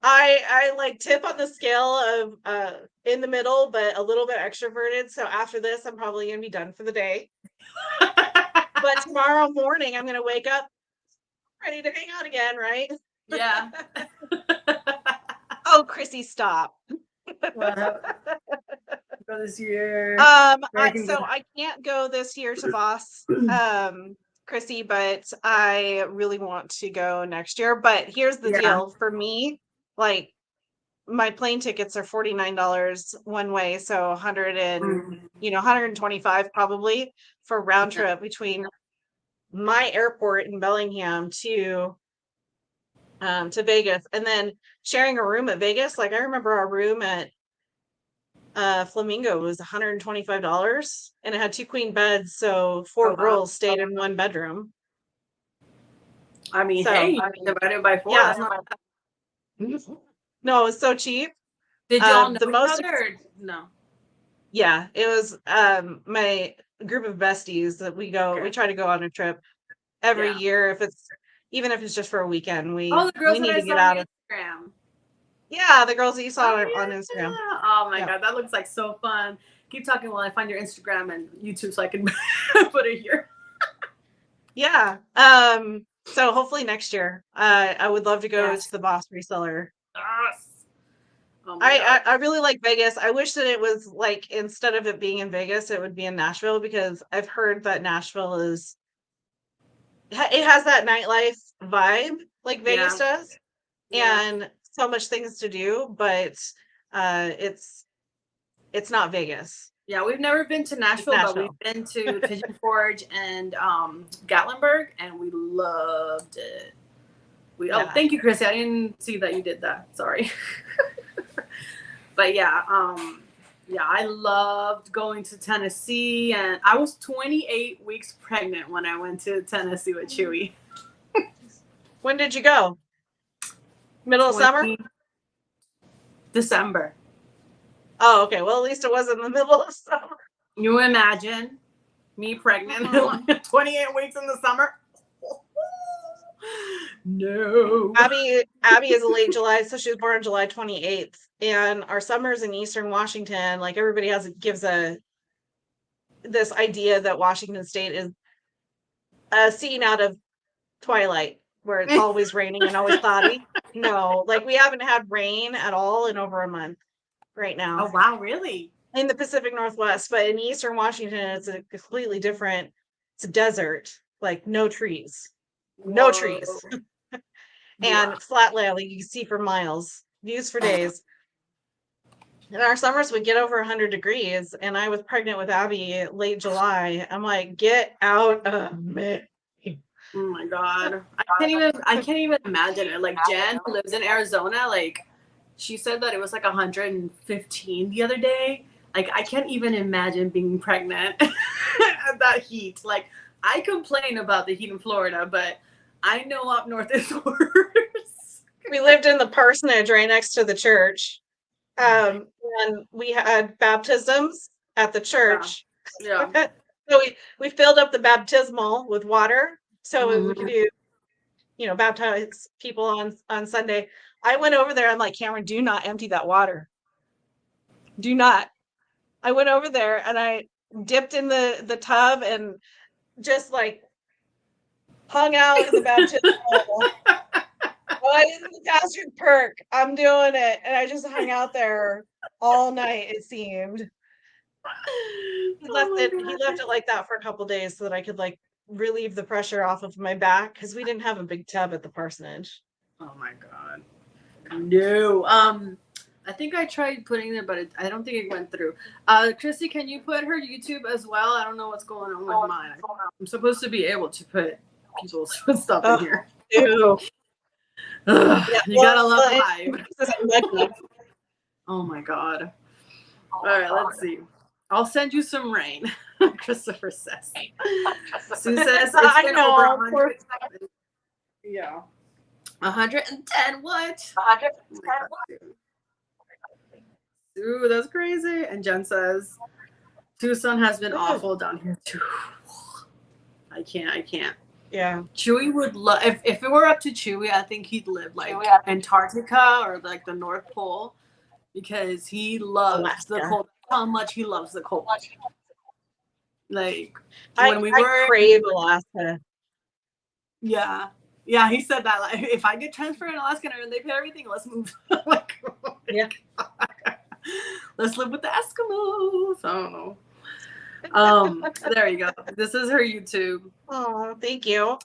I like tip on the scale of in the middle, but a little bit extroverted. So after this, I'm probably gonna be done for the day. But tomorrow morning, I'm gonna wake up ready to hang out again, right? Yeah. Oh, Chrissy, stop. For this year. I can't go this year to Boss, Chrissy, but I really want to go next year. But here's the deal for me, like my plane tickets are $49 one way, so $125 probably for round trip between my airport in Bellingham to Vegas, and then sharing a room at Vegas. Like I remember our room at Flamingo was $125 and it had 2 queen beds, so 4 girls stayed in one bedroom. I mean, divided by 4. Yeah, no, it was so cheap. Did y'all know each other or no? Yeah, it was my group of besties that we try to go on a trip every year if it's just for a weekend. We need to get out of Instagram. Yeah, the girls that you saw on Instagram. Oh my God, that looks like so fun. Keep talking while I find your Instagram and YouTube so I can put it here. Yeah. So hopefully next year, I would love to go to the Boss Reseller. Yes. Oh I really like Vegas. I wish that it was like, instead of it being in Vegas, it would be in Nashville, because I've heard that Nashville has that nightlife vibe like Vegas does, and so much things to do, but it's not Vegas. Yeah, we've never been to Nashville, but we've been to Pigeon Forge and Gatlinburg, and we loved it. Oh, thank you, Chrissy. I didn't see that you did that. Sorry. But I loved going to Tennessee, and I was 28 weeks pregnant when I went to Tennessee with Chewy. When did you go? Middle of summer? December. Oh, okay. Well, at least it wasn't in the middle of summer. You imagine? Me pregnant, 28 weeks in the summer. No. Abby is a late July, so she was born on July 28th. And our summers in Eastern Washington, like everybody gives this idea that Washington State is a scene out of Twilight, where it's always raining and always cloudy. No, like we haven't had rain at all in over a month right now. Oh wow, really? In the Pacific Northwest, but in Eastern Washington, it's a completely different. It's a desert, like no trees, no trees, and flat land, like you can see for miles, views for days. And our summers would get over 100 degrees, and I was pregnant with Abby late July. I'm like, get out of me. Oh my god, I can't even imagine it. Like Jen, who lives in Arizona, like she said that it was like 115 the other day. Like I can't even imagine being pregnant at that heat. Like I complain about the heat in Florida, but I know up north is worse. We lived in the parsonage right next to the church, and we had baptisms at the church. Yeah. So we filled up the baptismal with water, so we could do, baptize people on Sunday. I went over there. I'm like, Cameron, do not empty that water. Do not. I went over there and I dipped in the tub and just like hung out in the baptismal. I did the pastor's perk. I'm doing it. And I just hung out there all night, it seemed. He left it like that for a couple days so that I could like relieve the pressure off of my back, because we didn't have a big tub at the parsonage. Oh my god. No. I think I tried putting it, but I don't think it went through. Christy, can you put her YouTube as well? I don't know what's going on with mine. I'm supposed to be able to put people's stuff in here. Ew. You gotta love live. Oh my god. All right, let's see. I'll send you some rain. Christopher says. Sue says it's I been know. over 100. Yeah. 110 what? 110 what? Ooh, that's crazy. And Jen says, Tucson has been awful down here too. I can't. Yeah. Chewy would love, if it were up to Chewy, I think he'd live like Antarctica or like the North Pole, because he loves the cold. How much he loves the cold. Like when I crave Alaska. Yeah, he said that. Like, if I get transferred in Alaska and they pay everything, let's move. Like, yeah. Let's live with the Eskimos. I don't know. There you go. This is her YouTube. Oh, thank you.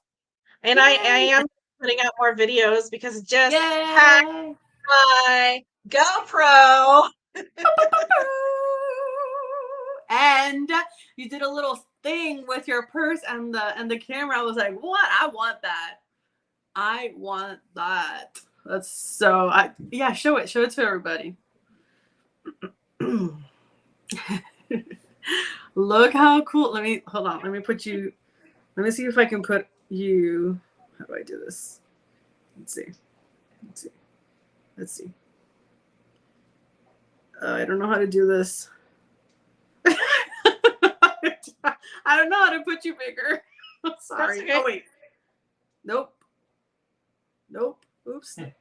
And I am putting out more videos because just hacked my GoPro. And you did a little thing with your purse and the camera. I was like, what? I want that. That's so. Show it to everybody. Look how cool. Hold on. Let me see if I can put you. How do I do this? Let's see. I don't know how to do this. I don't know how to put you bigger. I'm sorry. Okay. Oh wait. Nope. Oops. I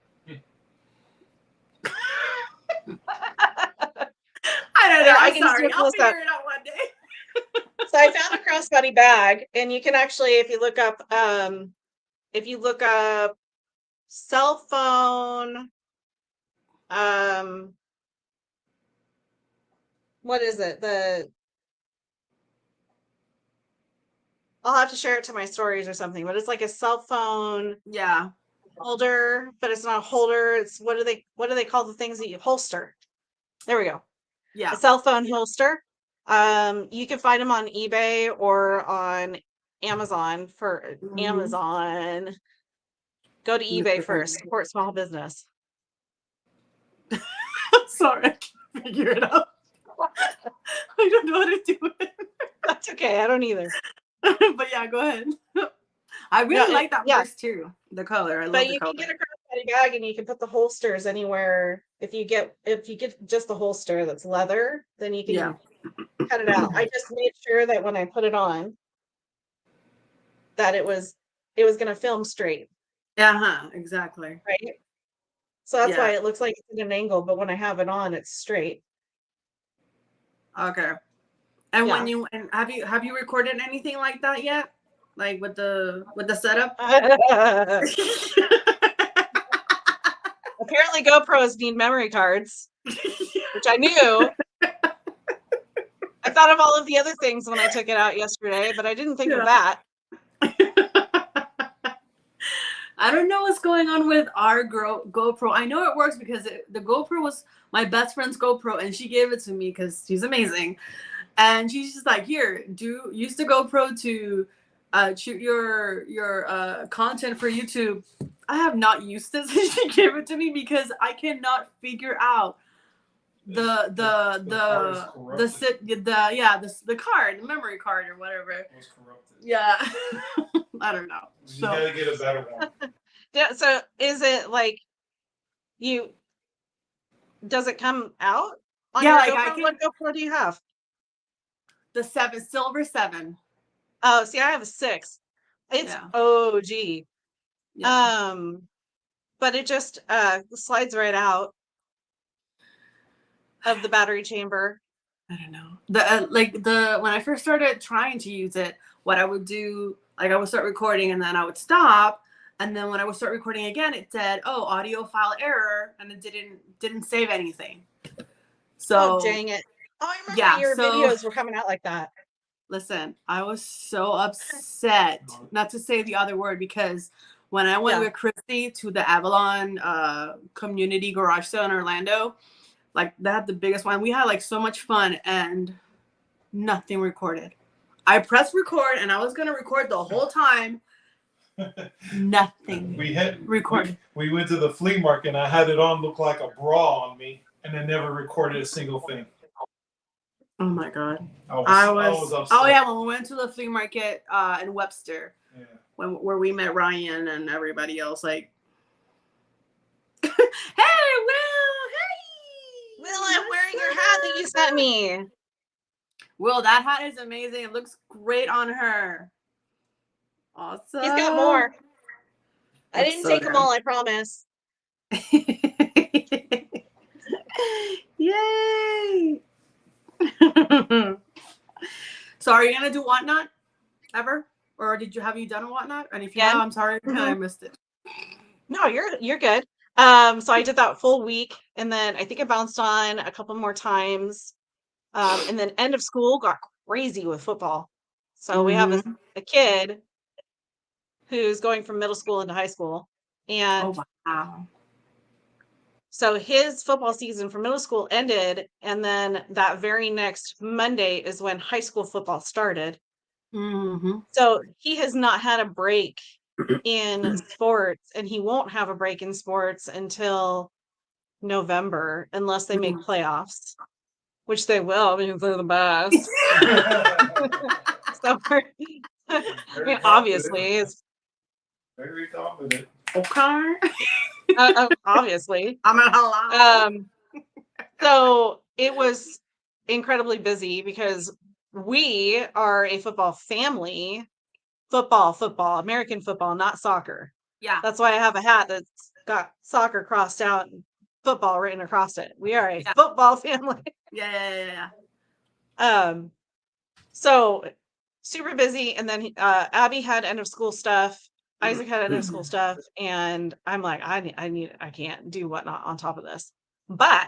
don't know. I'm sorry. I'll figure it out one day. So I found a crossbody bag, and you can actually, if you look up cell phone, what is it? I'll have to share it to my stories or something, but it's like a cell phone holder, but it's not a holder. It's what do they call the things that you holster? There we go. Yeah. A cell phone holster. You can find them on eBay or on Amazon Amazon. Go to eBay first. Support small business. Sorry, I can't figure it out. I don't know how to do it. That's okay. I don't either. But yeah, go ahead. I really like that purse too. The color. I love the color. But you can get a crossbody bag and you can put the holsters anywhere. If you get just the holster that's leather, then you can cut it out. I just made sure that when I put it on, that it was going to film straight, Yeah, exactly. right? So that's Yeah. why it looks like it's at an angle, but when I have it on, it's straight. Okay. And Yeah. have you recorded anything like that yet? Like with the setup? Apparently GoPros need memory cards, which I knew. I thought of all of the other things when I took it out yesterday, but I didn't think of that. I don't know what's going on with our GoPro. I know it works because the GoPro was my best friend's GoPro, and she gave it to me because she's amazing. And she's just like, here, use the GoPro to shoot your content for YouTube. I have not used this. She gave it to me because I cannot figure out the card, the memory card or whatever. It was corrupted. Yeah. I don't know. You gotta get a better one. So is it like does it come out on your GoPro? What GoPro do you have? The Silver 7. Oh, see, I have a 6. It's OG. Yeah. But it just slides right out of the battery chamber. I don't know. When I first started trying to use it, what I would do, like I would start recording and then I would stop, and then when I would start recording again, it said, "Oh, audio file error," and it didn't save anything. So dang it! Oh, I remember your videos were coming out like that. Listen, I was so upset, not to say the other word, because when I went with Christy to the Avalon community garage sale in Orlando, like they had the biggest one. We had like so much fun and nothing recorded. I pressed record and I was gonna record the whole time. Nothing. We recorded. We went to the flea market and I had it on look like a bra on me, and I never recorded a single thing. Oh my god. I was upset. Oh yeah, when we went to the flea market in Webster, where we met Ryan and everybody else, like, hey Will, hey Will, I'm wearing your hat that you sent me. Will, that hat is amazing. It looks great on her. Awesome. He's got more. I didn't take them all, I promise. Yay! So are you gonna do Whatnot ever? Or have you done a Whatnot? And if you have, I'm sorry, I missed it. No, you're good. So I did that full week, and then I think I bounced on a couple more times. And then end of school got crazy with football. So we have a kid who's going from middle school into high school. And so his football season for middle school ended, and then that very next Monday is when high school football started. So he has not had a break in sports, and he won't have a break in sports until November unless they make playoffs, which they will because they're the best. So I mean, obviously it's very confident. Okay. Obviously. I'm not so it was incredibly busy because we are a football family. Football, American football, not soccer. Yeah. That's why I have a hat that's got soccer crossed out and football written across it. We are a football family. Yeah. So super busy, and then Abby had end of school stuff. Isaac had end of school stuff, and I'm like, I can't do Whatnot on top of this. But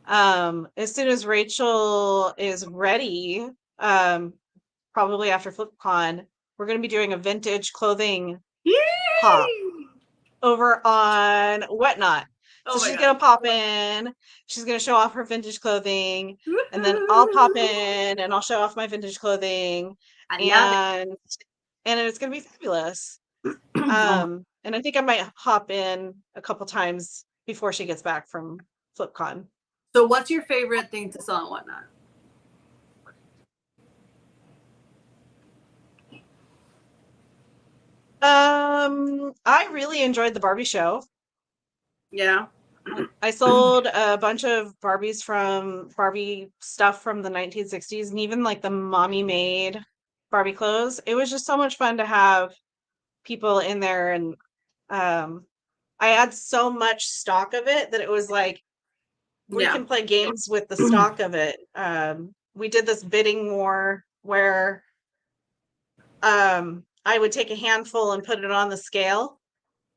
as soon as Rachel is ready, probably after FlipCon, we're going to be doing a vintage clothing hop over on Whatnot. So she's going to pop in. She's going to show off her vintage clothing. And then I'll pop in and I'll show off my vintage clothing. And it's going to be fabulous. And I think I might hop in a couple times before she gets back from FlipCon. So what's your favorite thing to sell on Whatnot? I really enjoyed the Barbie show. Yeah. I sold a bunch of Barbie stuff from the 1960s, and even like the mommy made Barbie clothes. It was just so much fun to have people in there, and I had so much stock of it that it was like we can play games with the stock of it. We did this bidding war where I would take a handful and put it on the scale.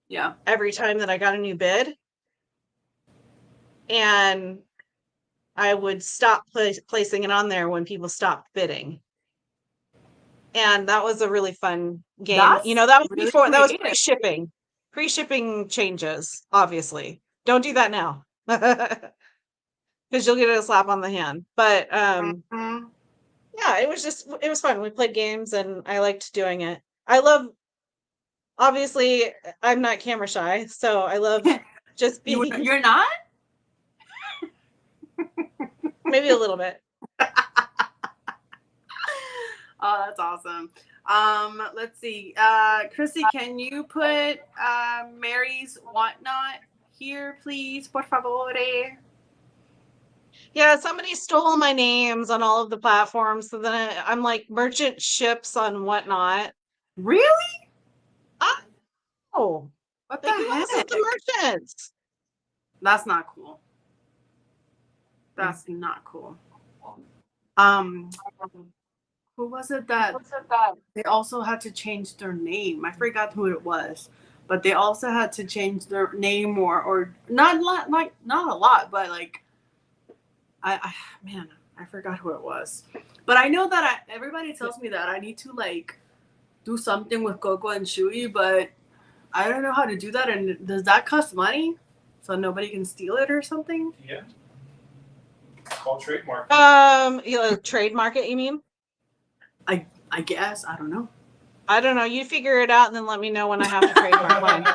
Yeah. Every time that I got a new bid. And I would stop placing it on there when people stopped bidding. And that was a really fun game. That was really before, that was pre-shipping. Pre-shipping changes, obviously. Don't do that now. Because you'll get a slap on the hand. But yeah, it was fun. We played games and I liked doing it. Obviously, I'm not camera shy, so I love just being. You're not? Maybe a little bit. Oh, that's awesome. Let's see. Chrissy, can you put Mary's Whatnot here, please? Por favor. Yeah, somebody stole my names on all of the platforms, so then I'm like merchant ships on Whatnot. Really? Oh, what the heck? The merchants. That's not cool. That's not cool. Who was it that they also had to change their name? I forgot who it was, but they also had to change their name or not a lot, but like I forgot who it was. But I know that everybody tells me that I need to like do something with Coco and Chewy, but I don't know how to do that. And does that cost money? So nobody can steal it or something? Yeah. It's called trademark. Trademark it, you mean? I guess. I don't know. I don't know. You figure it out and then let me know when I have to trademark mine.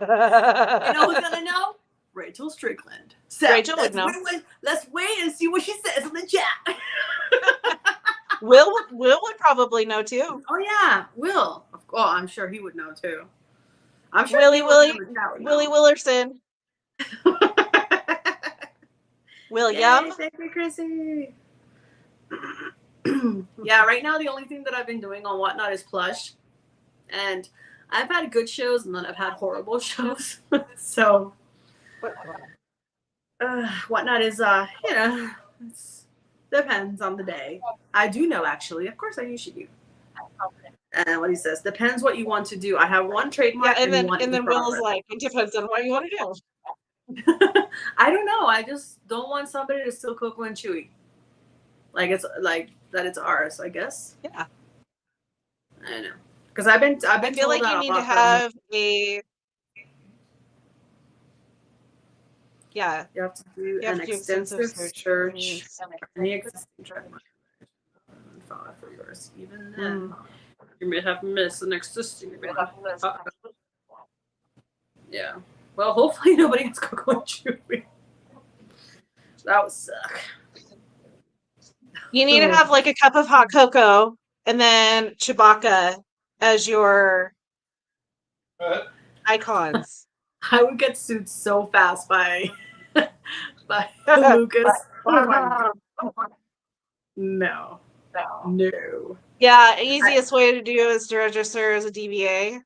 You know who's gonna know? Rachel Strickland. So Rachel would know. Let's wait and see what she says in the chat. Will would probably know too. Oh yeah, Will. Oh, I'm sure he would know too. I'm sure Willie Willerson. William. Yay, thank you, Chrissy. Yeah, right now the only thing that I've been doing on Whatnot is plush, and I've had good shows and then I've had horrible shows. So Whatnot is it depends on the day. I do know, actually. Of course I usually do. And what he says depends what you want to do. I have one trademark. Yeah, and then Will's like, it depends on what you want to do. I don't know. I just don't want somebody to steal Coco and Chewy. Like it's like that it's ours, I guess. Yeah. I know. Because I feel like you need to have a. Yeah. You have to do an extensive search. Any existing trademark for yours. Even then, you may have missed an existing one. Yeah. Well, hopefully nobody gets Coco and Chewy. That would suck. You need to have like a cup of hot cocoa and then Chewbacca as your icons. I would get sued so fast by Lucas. Oh my God. No. Yeah, easiest way to do is to register as a DBA.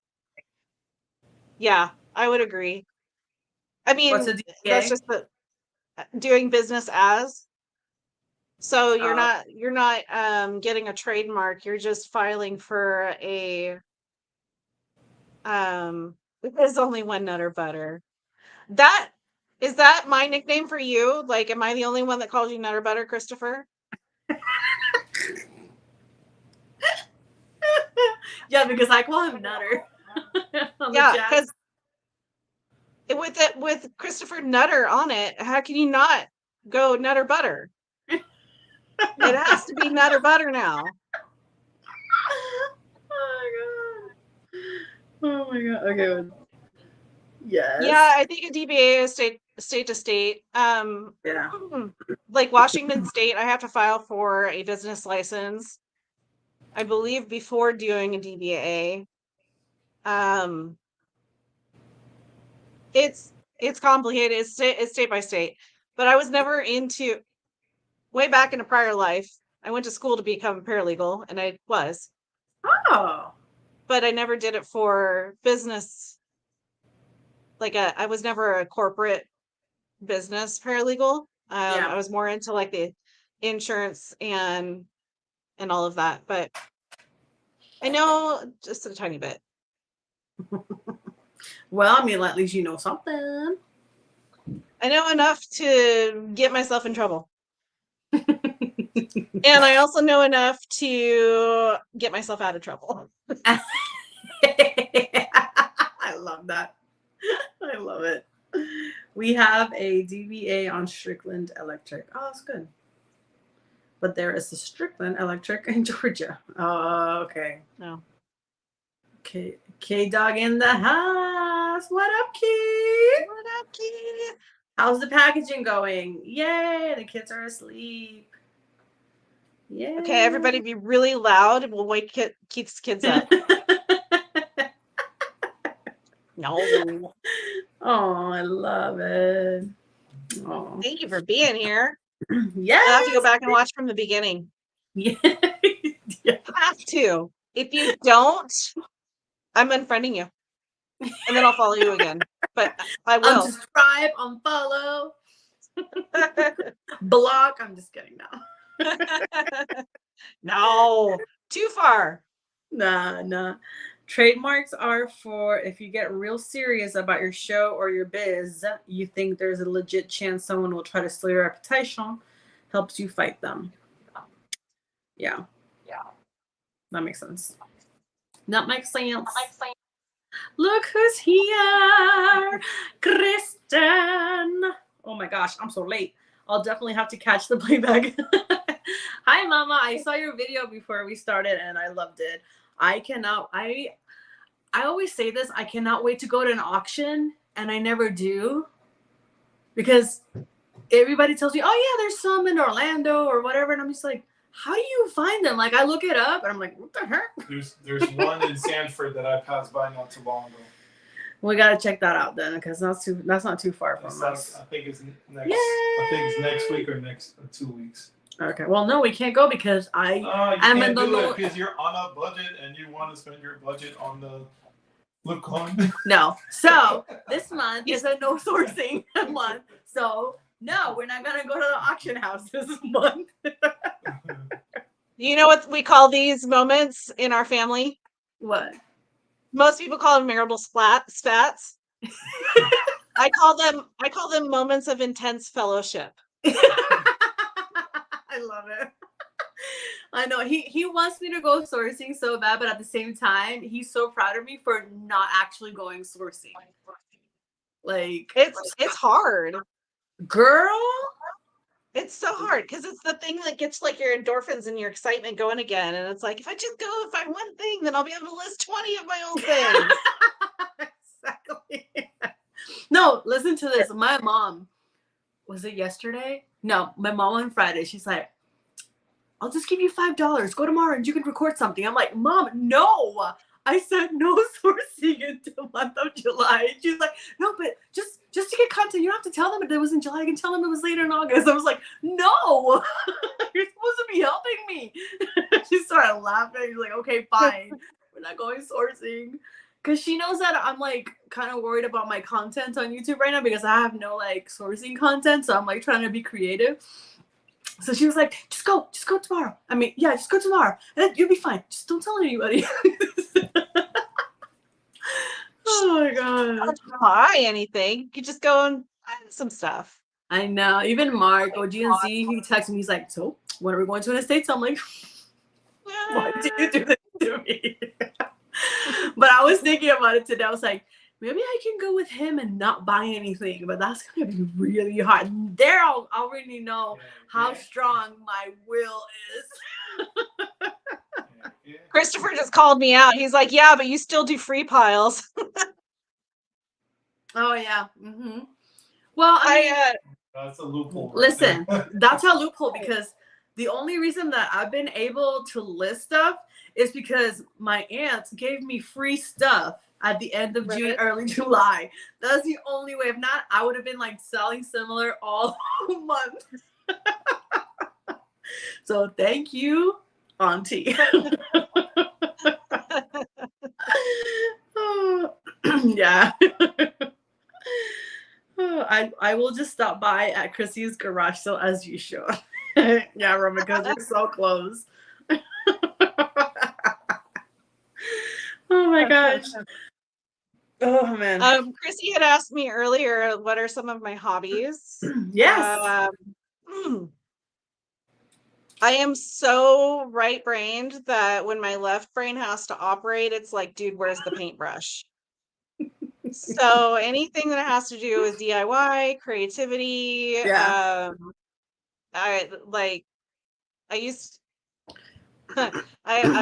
Yeah, I would agree. I mean, that's just doing business as. So you're not getting a trademark. You're just filing for a. There's only one Nutter Butter. Is that my nickname for you? Like, am I the only one that calls you Nutter Butter, Christopher? Yeah, because I call him Nutter. Yeah, because with Christopher Nutter on it, how can you not go Nutter Butter? It has to be Nutter Butter now. Oh my god. Okay. Yes. Yeah, I think a DBA is state to state. Yeah. Like Washington State, I have to file for a business license, I believe, before doing a DBA. It's complicated. It's state by state. But I was never into, way back in a prior life, I went to school to become a paralegal, and I was, Oh. but I never did it for business. Like I was never a corporate business paralegal. Yeah. I was more into like the insurance and all of that, but I know just a tiny bit. Well, I mean, at least you know something. I know enough to get myself in trouble. And I also know enough to get myself out of trouble. I love that. I love it. We have a DBA on Strickland Electric. Oh, that's good. But there is a Strickland Electric in Georgia. Oh, okay. No. Okay. K-Dog in the house. What up, Key? What up, kid? How's the packaging going? Yay, the kids are asleep. Yay. Okay, everybody be really loud and we'll wake Keith's kids up. No. Oh, I love it. Oh. Thank you for being here. Yes. I'll have to go back and watch from the beginning. Yeah. Have to. If you don't, I'm unfriending you. And then I'll follow you again. But I will. Unsubscribe, unfollow, block. I'm just kidding now. No, too far. Nah. Trademarks are for if you get real serious about your show or your biz, you think there's a legit chance someone will try to steal your reputation, helps you fight them. Yeah. That makes sense. That makes sense. Look who's here, Kristen. Oh my gosh, I'm so late. I'll definitely have to catch the playback. Hi, Mama. I saw your video before we started and I loved it. I always say this, I cannot wait to go to an auction, and I never do, because everybody tells me, oh yeah, there's some in Orlando or whatever, and I'm just like, how do you find them? Like, I look it up and I'm like, what the heck? There's one in Sanford that I passed by not too long ago. We gotta check that out then, because that's not too far from us. I think it's next. Yay! I think it's next week or next 2 weeks. Okay. Well, no, we can't go because I'm you in can't the do it low. because you're on a budget and you want to spend your budget on the Look-On. No. So this month is a no sourcing month. So no, we're not gonna go to the auction house this month. You know what we call these moments in our family? What? Most people call them marital spats. I call them moments of intense fellowship. I love it. I know he wants me to go sourcing so bad, but at the same time, he's so proud of me for not actually going sourcing. Like, it's hard, girl. It's so hard because it's the thing that gets like your endorphins and your excitement going again. And it's like, if I just go and find one thing, then I'll be able to list 20 of my own things. Exactly. No, listen to this. My mom, was it yesterday? No, my mom on Friday, she's like, I'll just give you $5. Go tomorrow and you can record something. I'm like, Mom, no. I said no sourcing until the month of July. And she's like, no, but just to get content, you don't have to tell them it was in July. I can tell them it was later in August. I was like, no, you're supposed to be helping me. She started laughing. She's like, okay, fine. We're not going sourcing. Because she knows that I'm like kind of worried about my content on YouTube right now because I have no like sourcing content. So I'm like trying to be creative. So she was like, just go tomorrow. I mean, yeah, just go tomorrow. And you'll be fine. Just don't tell anybody. Oh my God. Don't buy anything. You just go and buy some stuff. I know. Even Mark, OGNZ, he texted me. He's like, so when are we going to the States? I'm like, why did you do this to me? But I was thinking about it today. I was like, maybe I can go with him and not buy anything, but that's going to be really hard. There, I'll already know how strong my will is. Christopher just called me out. He's like, yeah, but you still do free piles. Oh, yeah. Mm-hmm. Well, I mean, that's a loophole. Listen, that's a loophole because the only reason that I've been able to list stuff is because my aunt gave me free stuff at the end of June, Right. early July. That's the only way. If not, I would have been like selling similar all month. So thank you, Auntie. Yeah. I will just stop by at Chrissy's garage sale as you should. Yeah, Roman, because we're so close. Oh my gosh. Oh man. Chrissy had asked me earlier, what are some of my hobbies? Yes. I am so right-brained that when my left brain has to operate, it's like, dude, where's the paintbrush? So anything that has to do with DIY, creativity, Yeah. I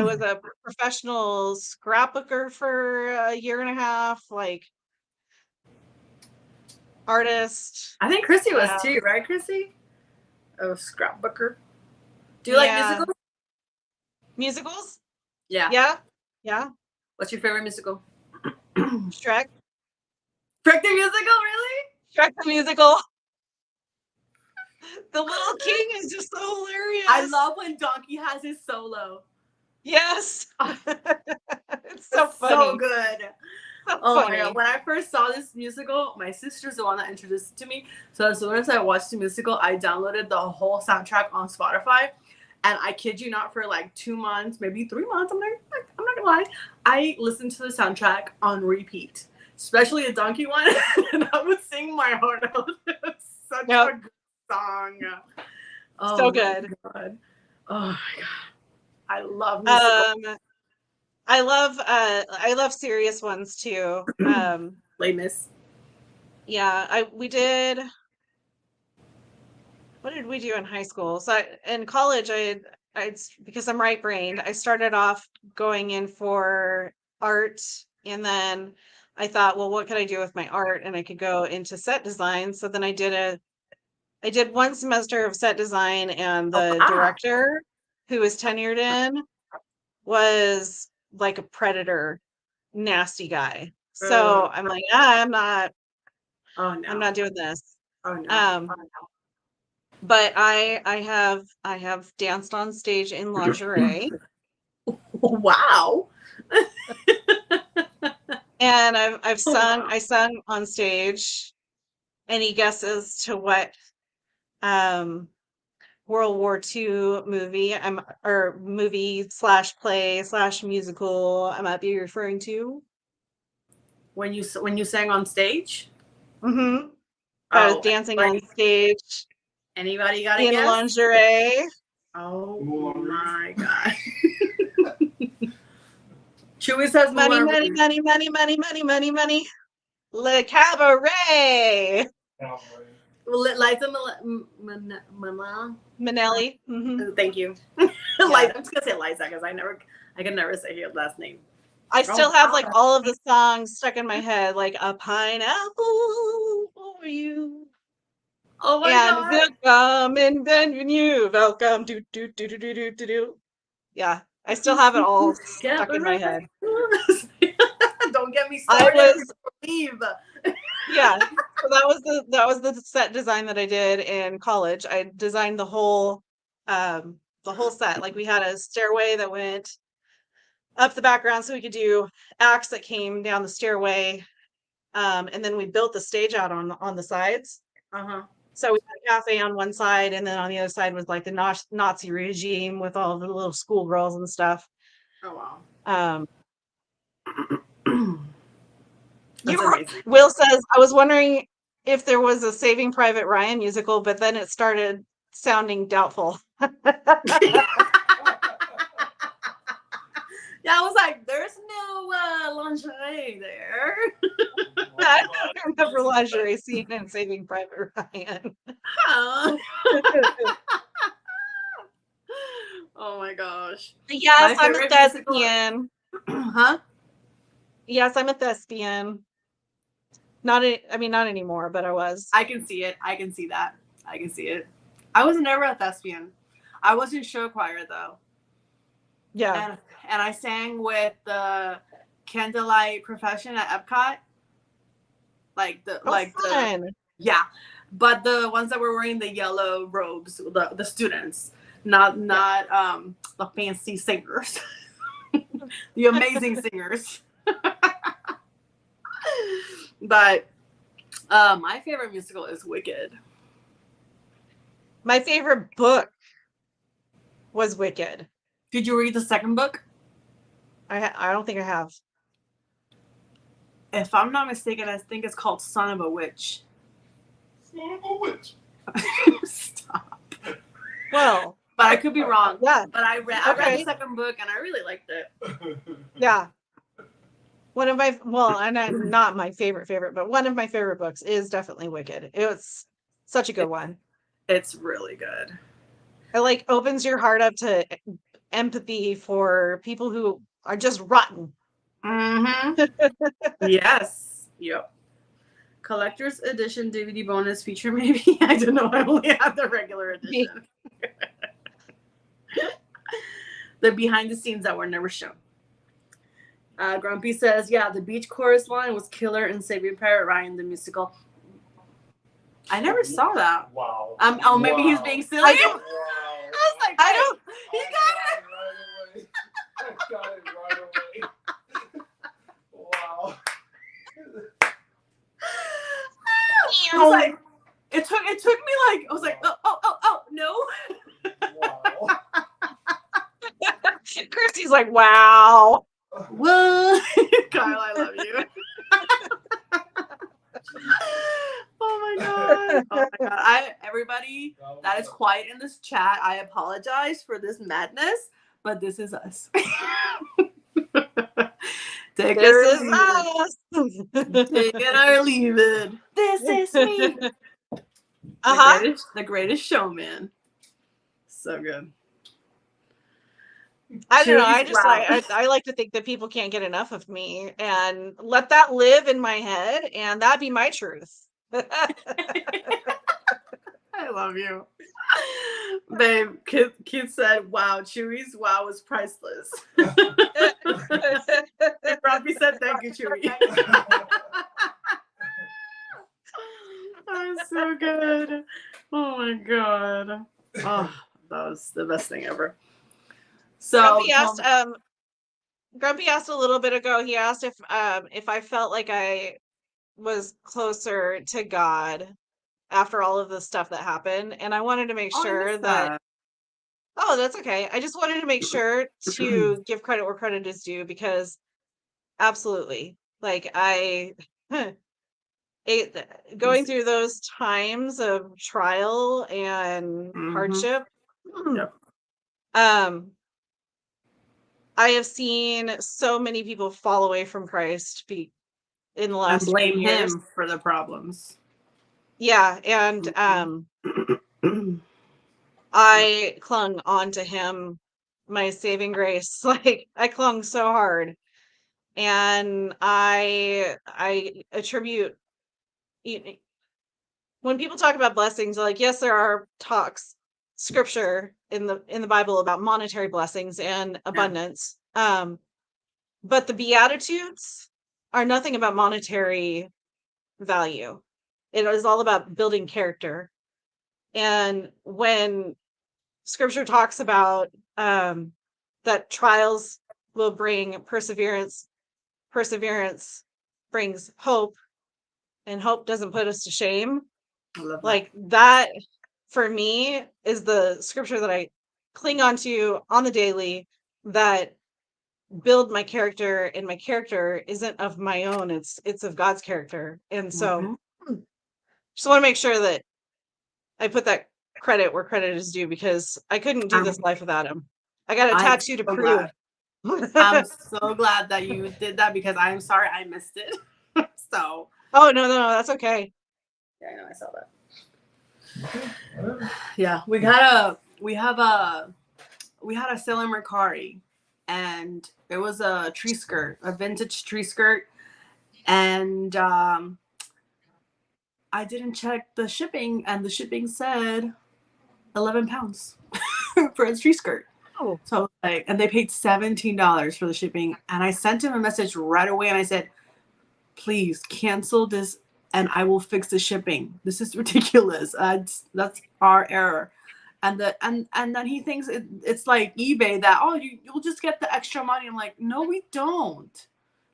was a professional scrapbooker for a year and a half, like artist. I think Chrissy was too, right, Chrissy? Oh, scrapbooker. Do you like musicals? Musicals? Yeah. Yeah. What's your favorite musical? Shrek. Shrek the musical, really? Shrek the musical. The Little King is just so hilarious. I love when Donkey has his solo. Yes. It's so funny. So good. So Oh funny. my god. When I first saw this musical, my sister's the one that introduced it to me. So as soon as I watched the musical, I downloaded the whole soundtrack on Spotify. And I kid you not, for like 2 months, maybe 3 months, I'm not gonna lie, I listened to the soundtrack on repeat, especially the Donkey one. And I would sing my heart out. It's such a good song. Oh, so good. God. Oh my god. I love musicals. I love serious ones too. Les Mis. Yeah, what did we do in high school? So in college, I because I'm right brained, I started off going in for art, and then I thought, well, what could I do with my art? And I could go into set design. So then I did 1 semester of set design, and the director, who was tenured in, was like a predator, nasty guy. So I'm like, I'm not doing this. Oh no. But I have danced on stage in lingerie. Wow. And I sung on stage. Any guesses to what World War II movie /play/musical I might be referring to? When you sang on stage? Mm-hmm. I was dancing on stage. Anybody got a guess? In lingerie. Oh my god. Chewy says money. Le Cabaret. Liza Minnelli. Mm-hmm. Thank you. I'm just gonna say Liza because I can never say her last name. I still have like all of the songs stuck in my head, like a pineapple for you. Oh my god. And welcome, bienvenue, welcome, do. Yeah, I still have it all stuck in my head. Don't get me started. Yeah, so that was the set design that I did in college. I designed the whole set. Like we had a stairway that went up the background so we could do acts that came down the stairway. And then we built the stage out on the sides. So we had a cafe on one side, and then on the other side was like the Nazi regime with all the little schoolgirls and stuff. Oh wow. Will says, I was wondering if there was a Saving Private Ryan musical, but then it started sounding doubtful. Yeah, I was like, there's no lingerie there. I don't remember lingerie scene in Saving Private Ryan. Oh my gosh. Yes, I'm a thespian. Huh? Yes, I'm a thespian. Not anymore, but I was. I can see it. I can see that. I can see it. I was never a thespian. I was in show choir though. Yeah. And I sang with the Candlelight Profession at Epcot. Like the Fun. yeah, but the ones that were wearing the yellow robes, the students, not the fancy singers, the amazing singers. But my favorite musical is Wicked. My favorite book was Wicked. Did you read the second book? I don't think I have. If I'm not mistaken, I think it's called Son of a Witch. Son of a witch. Stop. Well, but I could be wrong. Yeah. But I read the second book and I really liked it. Yeah. One of my, well, and not my favorite, but one of my favorite books is definitely Wicked. It was such a good one. It's really good. It like opens your heart up to empathy for people who are just rotten. Mm-hmm. Yes. Yep. Collector's edition DVD bonus feature, maybe. I don't know. I only have the regular edition. The behind the scenes that were never shown. Grumpy says, yeah, the beach chorus line was killer in Saving Private Ryan, the musical. I never saw that. Wow. Oh, maybe he's being silly. I I don't- was like, I don't. He got it. I got it right away. Wow. I was like, it took me like, I was like, oh, no. Wow. Christy's like, wow. What? Kyle, I love you. Oh my god. Oh my god. Everybody that is quiet in this chat, I apologize for this madness, but this is us. Take This it is us. Take it or leave it. This is me. The greatest showman. So good. I don't know. I Chewy's just wow. I like to think that people can't get enough of me and let that live in my head, and that be my truth. I love you. Babe, Keith said, wow, Chewy's wow was priceless. Robbie said, thank you, Chewy. That was so good. Oh my god. Oh, that was the best thing ever. So Grumpy asked a little bit ago, he asked if I felt like I was closer to God after all of the stuff that happened. And I wanted to make sure that that's okay. I just wanted to make sure to give credit where credit is due, because absolutely, like going through those times of trial and hardship. Yep. I have seen so many people fall away from Christ in the last and blame few years. him for the problems. Yeah, and I clung on to him, my saving grace. Like I clung so hard, and I attribute, when people talk about blessings, like, yes, there are scripture in the Bible about monetary blessings and abundance. But the Beatitudes are nothing about monetary value. It is all about building character. And when scripture talks about that trials will bring perseverance brings hope, and hope doesn't put us to shame. Like that, for me, is the scripture that I cling on to on the daily, that build my character, and my character isn't of my own, it's of God's character. And so just want to make sure that I put that credit where credit is due, because I couldn't do this life without him. I got a tattoo to prove. I'm so glad that you did that, because I'm sorry I missed it. So oh no, that's okay. Yeah, I know, I saw that. Yeah, we had a sale in Mercari, and it was a tree skirt, a vintage tree skirt, and I didn't check the shipping, and the shipping said 11 pounds for a tree skirt. Oh. So like, and they paid $17 for the shipping. And I sent him a message right away and I said, please cancel this and I will fix the shipping. This is ridiculous. That's our error. And then he thinks it's like eBay that, oh, you'll just get the extra money. I'm like, no, we don't.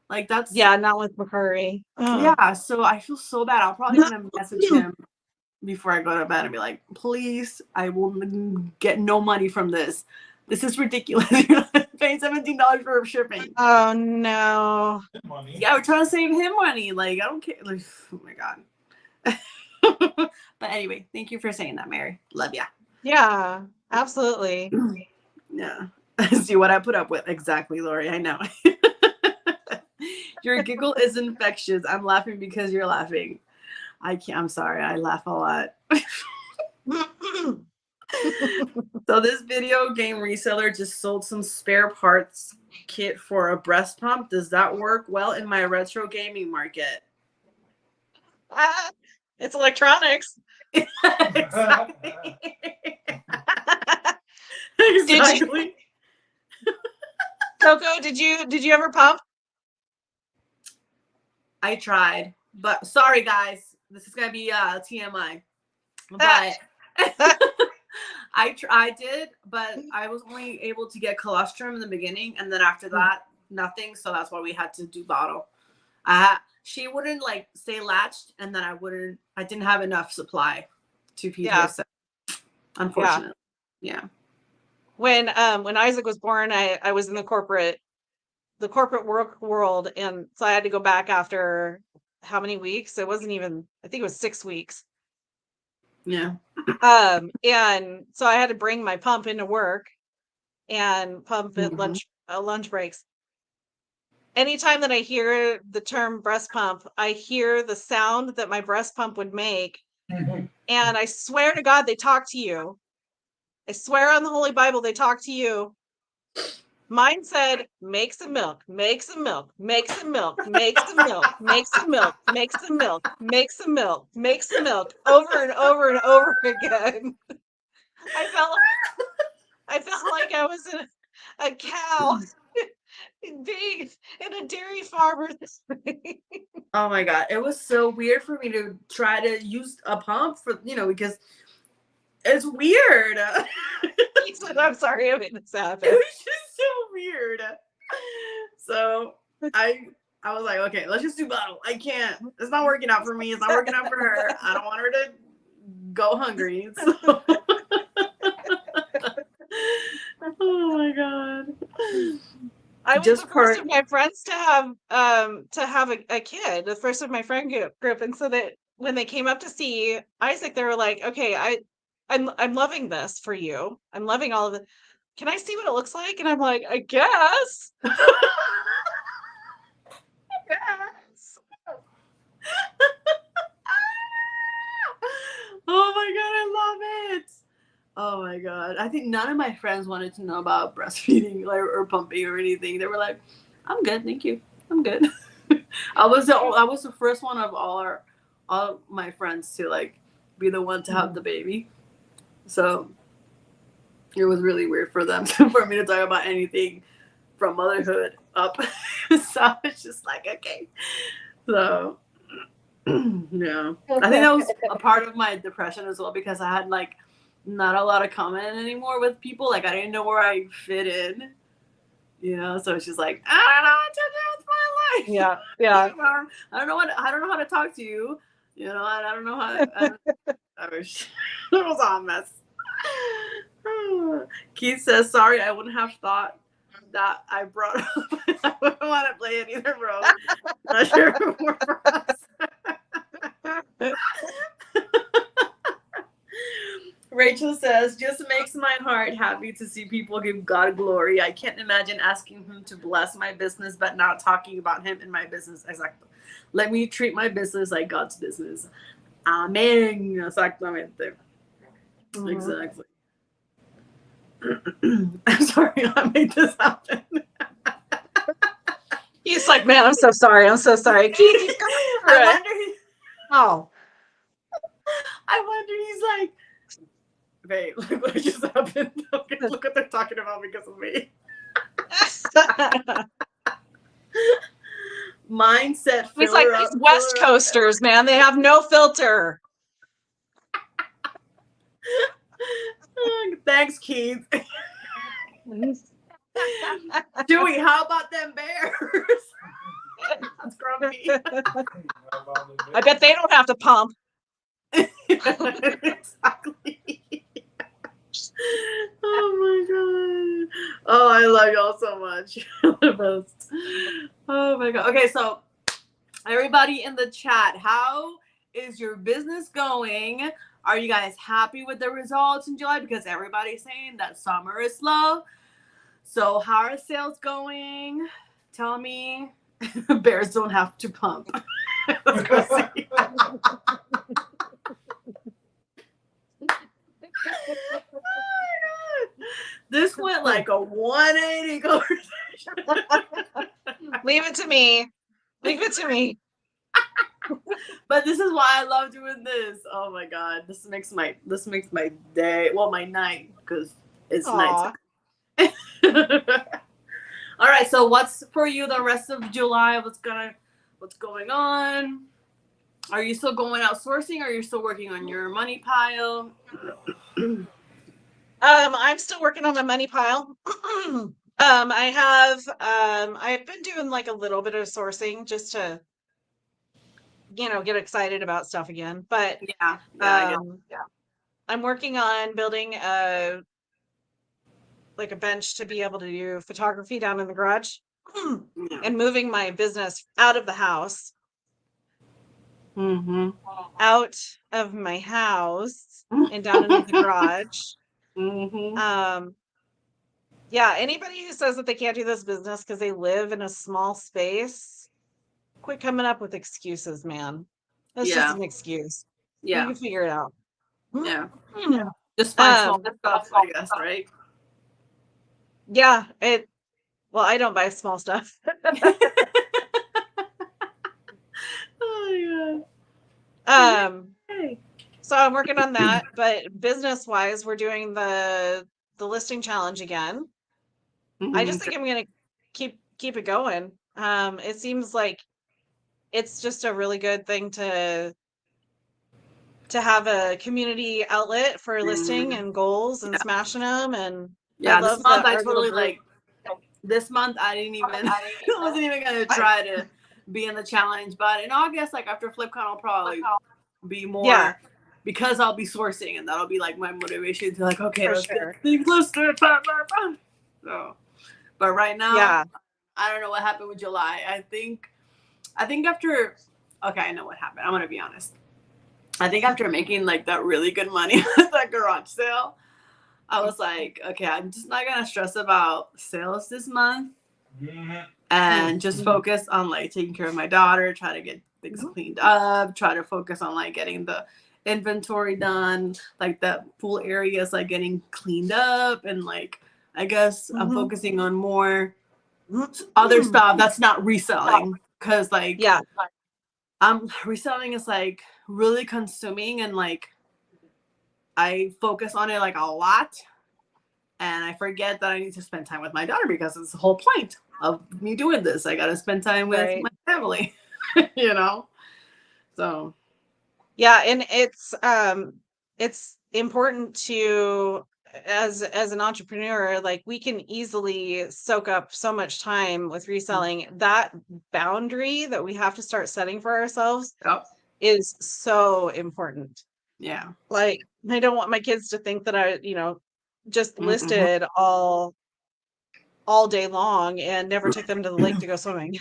Like that's not with Mercari. yeah. So I feel so bad. I'll probably gonna message him before I go to bed and be like, please, I will get no money from this. This is ridiculous. You're paying $17 for shipping. Oh no. Money. Yeah, we're trying to save him money. Like, I don't care. Like, oh my God. But anyway, thank you for saying that, Mary. Love ya. Yeah, absolutely. Yeah. See what I put up with. Exactly, Lori. I know. Your giggle is infectious. I'm laughing because you're laughing. I'm sorry. I laugh a lot. So this video game reseller just sold some spare parts kit for a breast pump. Does that work well in my retro gaming market? It's electronics. Exactly. Exactly. Coco, did you ever pump? I tried, but sorry guys, this is gonna be TMI. But I did, but I was only able to get colostrum in the beginning, and then after that, nothing. So that's why we had to do bottle. She wouldn't like stay latched, and then I didn't have enough supply to feed her. So unfortunately, yeah. When Isaac was born, I was in the corporate world, and so I had to go back after how many weeks? It wasn't even, I think it was 6 weeks. Yeah. And so I had to bring my pump into work and pump at lunch breaks. Anytime that I hear the term breast pump, I hear the sound that my breast pump would make. And I swear to God, they talk to you. I swear on the Holy Bible, they talk to you. Mine said, make some milk, make some milk, make some milk, make some milk, make some milk, make some milk, make some milk, make some milk, over and over and over again. I felt like I was in a cow being in a dairy farmer. Oh my God. It was so weird for me to try to use a pump for, because it's weird. He said, I'm sorry I made this happen. It was just so weird. So I was like, okay, let's just do bottle. I can't. It's not working out for me. It's not working out for her. I don't want her to go hungry. So. Oh my God. I was the first of my friends to have a kid, the first of my friend group, and so that when they came up to see Isaac, they were like, "Okay, I'm loving this for you. I'm loving all of it. Can I see what it looks like?" And I'm like, "I guess." Yes. Oh my God, I love it. Oh my God. I think none of my friends wanted to know about breastfeeding or pumping or anything. They were like, I'm good, thank you. I'm good. I was the first one of all my friends to like be the one to have the baby. So it was really weird for them for me to talk about anything from motherhood up. So it's just like, okay. So yeah. I think that was a part of my depression as well, because I had like not a lot of comment anymore with people. Like I didn't know where I fit in, so it's just like, I don't know what to do with my life. Yeah. I don't know how to talk to you, and I don't know how it was all a mess. Keith says, sorry, I wouldn't have thought that I brought up. I wouldn't want to play it either, bro. Not sure more for us. Rachel says, just makes my heart happy to see people give God glory. I can't imagine asking him to bless my business, but not talking about him in my business. Exactly. Let me treat my business like God's business. Amen. Exactamente. Mm-hmm. Exactly. I'm sorry I made this happen. He's like, man, I'm so sorry. I'm so sorry. Keith, I wonder he's like, Babe, look what just happened. Okay, look what they're talking about because of me. Mindset. It's like these West Coasters, man. They have no filter. Thanks, Keith. Dewey, how about them bears? That's grumpy. I bet they don't have to pump. Exactly. Oh my god. Oh, I love y'all so much. You're the best. Oh my god. Okay, so everybody in the chat, how is your business going? Are you guys happy with the results in July? Because everybody's saying that summer is slow. So how are sales going? Tell me. Bears don't have to pump. Let's go see. Oh my God. This went like a 180 conversation. Leave it to me. Leave it to me. But this is why I love doing this. Oh my god, this makes my day, well, my night, because it's night. All right, so what's for you the rest of July? What's going on? Are you still going outsourcing, or are you still working on your money pile? I'm still working on my money pile. I've been doing like a little bit of sourcing just to, get excited about stuff again. But Yeah. I'm working on building a bench to be able to do photography down in the garage and moving my business out of the house. Mm-hmm. Out of my house and down into the garage. Mm-hmm. Yeah, anybody who says that they can't do this business because they live in a small space, quit coming up with excuses, man. That's just an excuse. Yeah. You can figure it out. Yeah. Just find small stuff, I guess, right? Yeah. Well, I don't buy small stuff. Oh yeah. So I'm working on that, but business wise, we're doing the listing challenge again. I just think I'm gonna keep it going. It seems like it's just a really good thing to have a community outlet for listing and goals and smashing them. And yeah, this month I totally this month I wasn't even gonna try to be in the challenge, but in August, like after FlipCon, I'll probably be more because I'll be sourcing, and that'll be like my motivation to like, okay, let's get things listed. So, but right now, I don't know what happened with July. I think after, okay, I know what happened. I'm gonna be honest. I think after making like that really good money at that garage sale, I was like, okay, I'm just not gonna stress about sales this month, and just focus on like taking care of my daughter, try to get things cleaned up, try to focus on like getting the inventory done, like the pool areas like getting cleaned up, and like I guess I'm focusing on more other stuff that's not reselling, because like reselling is like really consuming, and like I focus on it like a lot, and I forget that I need to spend time with my daughter, because it's the whole point of me doing this. I gotta spend time with my family. So yeah, and it's important to, as an entrepreneur, like we can easily soak up so much time with reselling. That boundary that we have to start setting for ourselves is so important. Yeah, like I don't want my kids to think that I just listed all day long and never took them to the lake to go swimming.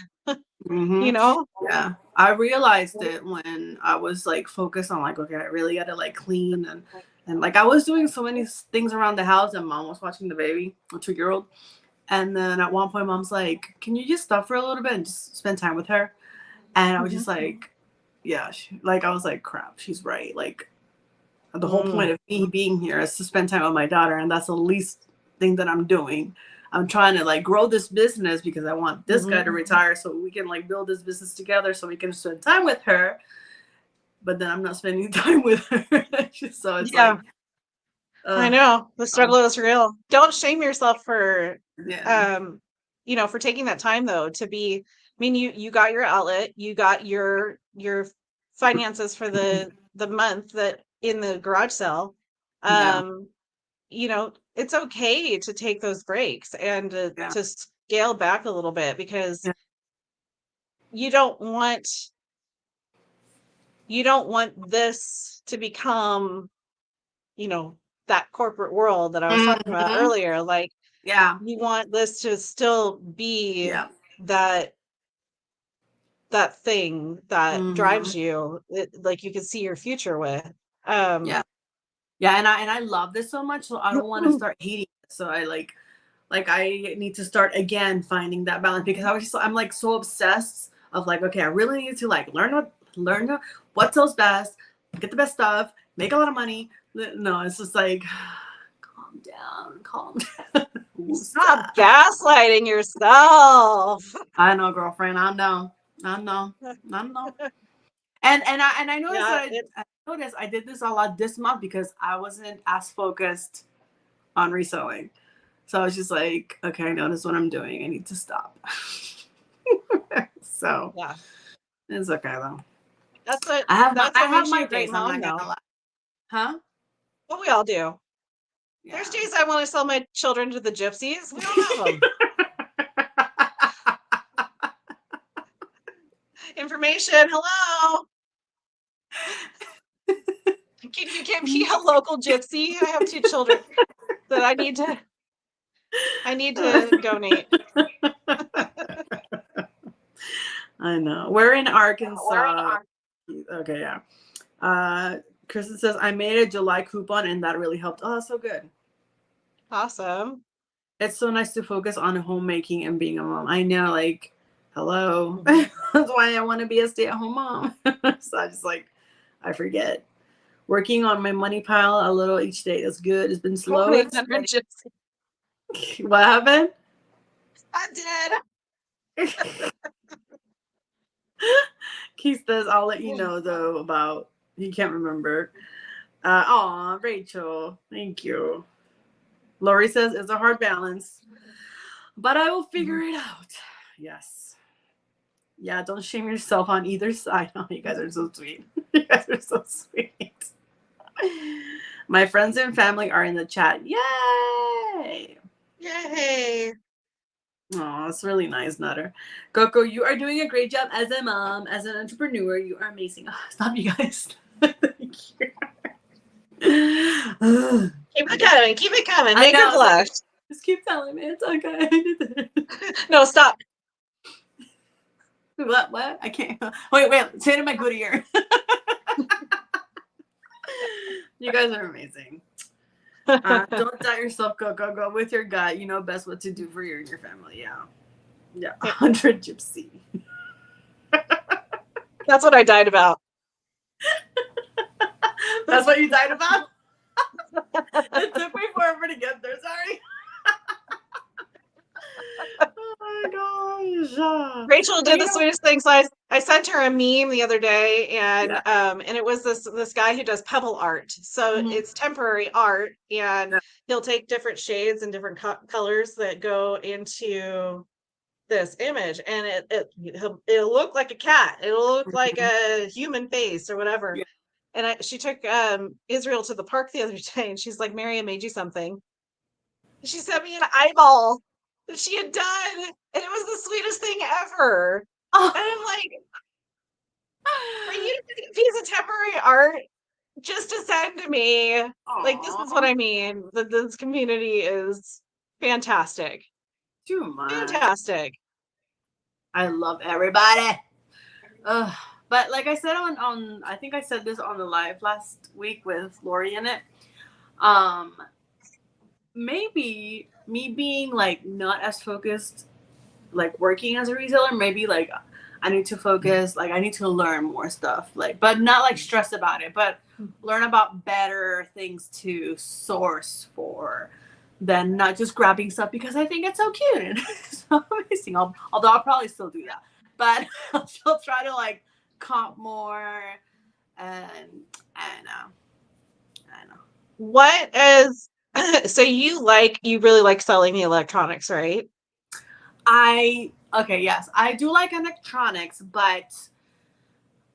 Yeah, I realized it when I was like focused on like, okay, I really gotta like clean, and like I was doing so many things around the house, and mom was watching the baby, a 2-year-old, and then at one point mom's like, can you just stop for a little bit and just spend time with her? And I was just like, yeah, I was like, crap, she's right. Like the whole point of me being here is to spend time with my daughter, and that's the least thing that I'm doing. I'm trying to like grow this business because I want this guy to retire so we can like build this business together so we can spend time with her. But then I'm not spending time with her. So it's like, I Ugh. know the struggle is real. Don't shame yourself for Yeah. for taking that time though to be. I mean, you got your outlet, you got your finances for the month that in the garage sale. Yeah. It's okay to take those breaks and Yeah. to scale back a little bit because Yeah. you don't want this to become, that corporate world that I was talking about Mhm. earlier. Like Yeah. you want this to still be Yeah. that thing that Mhm. drives you, like you can see your future with. Yeah. Yeah. And I love this so much, so I don't want to start hating it. So I like I need to start again finding that balance because I'm like so obsessed of like, okay, I really need to like what sells best, get the best stuff, make a lot of money. No, it's just like calm down. Stop gaslighting yourself. I know, girlfriend. I know. And I noticed Yeah, that I did this a lot this month because I wasn't as focused on reselling. So I was just like, okay, I notice what I'm doing. I need to stop. So yeah. it's okay though. That's what I have makes you my a great days. I'm mom, not though. gonna lie. Huh? Well, we all do. There's Yeah. days I want to sell my children to the gypsies. We don't have them. Information. Hello. Can you get me a local gypsy? I have 2 children that I need to donate. I know. We're in Arkansas. Okay, yeah. Kristen says I made a July coupon and that really helped. Oh, that's so good. Awesome. It's so nice to focus on homemaking and being a mom. I know, like, hello. That's why I want to be a stay-at-home mom. So I forget. Working on my money pile a little each day is good. It's been slow. 1,800 gypsies. What happened? I did. Keith says, I'll let you know though about he can't remember. Rachel, thank you. Lori says it's a hard balance, but I will figure it out. Yes. Yeah, don't shame yourself on either side. Oh, you guys are so sweet. You guys are so sweet. My friends and family are in the chat. Yay! Yay. Oh, it's really nice, Nutter. Coco, you are doing a great job as a mom, as an entrepreneur. You are amazing. Oh, stop, you guys. Thank you. Keep it coming. Keep it coming. I Make her know, blush. just keep telling me it's okay. No, stop. What? I can't. Wait. Say it in my good ear. You guys are amazing. Don't doubt yourself. Go with your gut. You know best what to do for you and your family. Yeah. 100 gypsy. That's what I died about. That's what you died about? It took me forever to get there. Sorry. Oh my gosh. Rachel did the sweetest thing. So I sent her a meme the other day, and Yeah. and it was this guy who does pebble art. So it's temporary art, and he'll take different shades and different colors that go into this image, and it'll look like a cat. It'll look like a human face or whatever. Yeah. And she took Israel to the park the other day, and she's like, "Mary, I made you something." She sent me an eyeball that she had done, and it was the sweetest thing ever. Oh. And I'm like, for you to take a piece of temporary art just to send to me, like, this is what I mean. That this community is fantastic. Too much. Fantastic. I love everybody. But like I said on I think I said this on the live last week with Lori in it. Maybe me being like not as focused, like working as a reseller, maybe like I need to focus, like I need to learn more stuff, like, but not like stress about it, but learn about better things to source for than not just grabbing stuff because I think it's so cute and so amazing. Although I'll probably still do that, but I'll still try to like comp more and I know. What is so you really like selling the electronics, right? Okay, yes, I do like electronics, but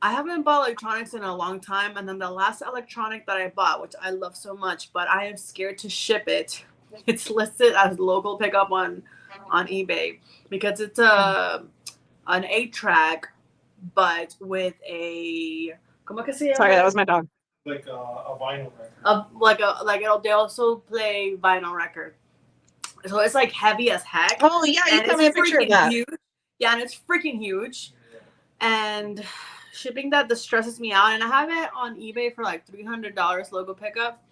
I haven't bought electronics in a long time. And then the last electronic that I bought, which I love so much, but I am scared to ship it. It's listed as local pickup on eBay because it's an 8-track, but with a ¿cómo que se Sorry, that llama? was my dog. Like a vinyl record. They also play vinyl record. So it's like heavy as heck. Oh yeah, you And sent me a it's picture of freaking that. huge. Yeah, and it's freaking huge. And shipping that stresses me out. And I have it on eBay for like $300 logo pickup.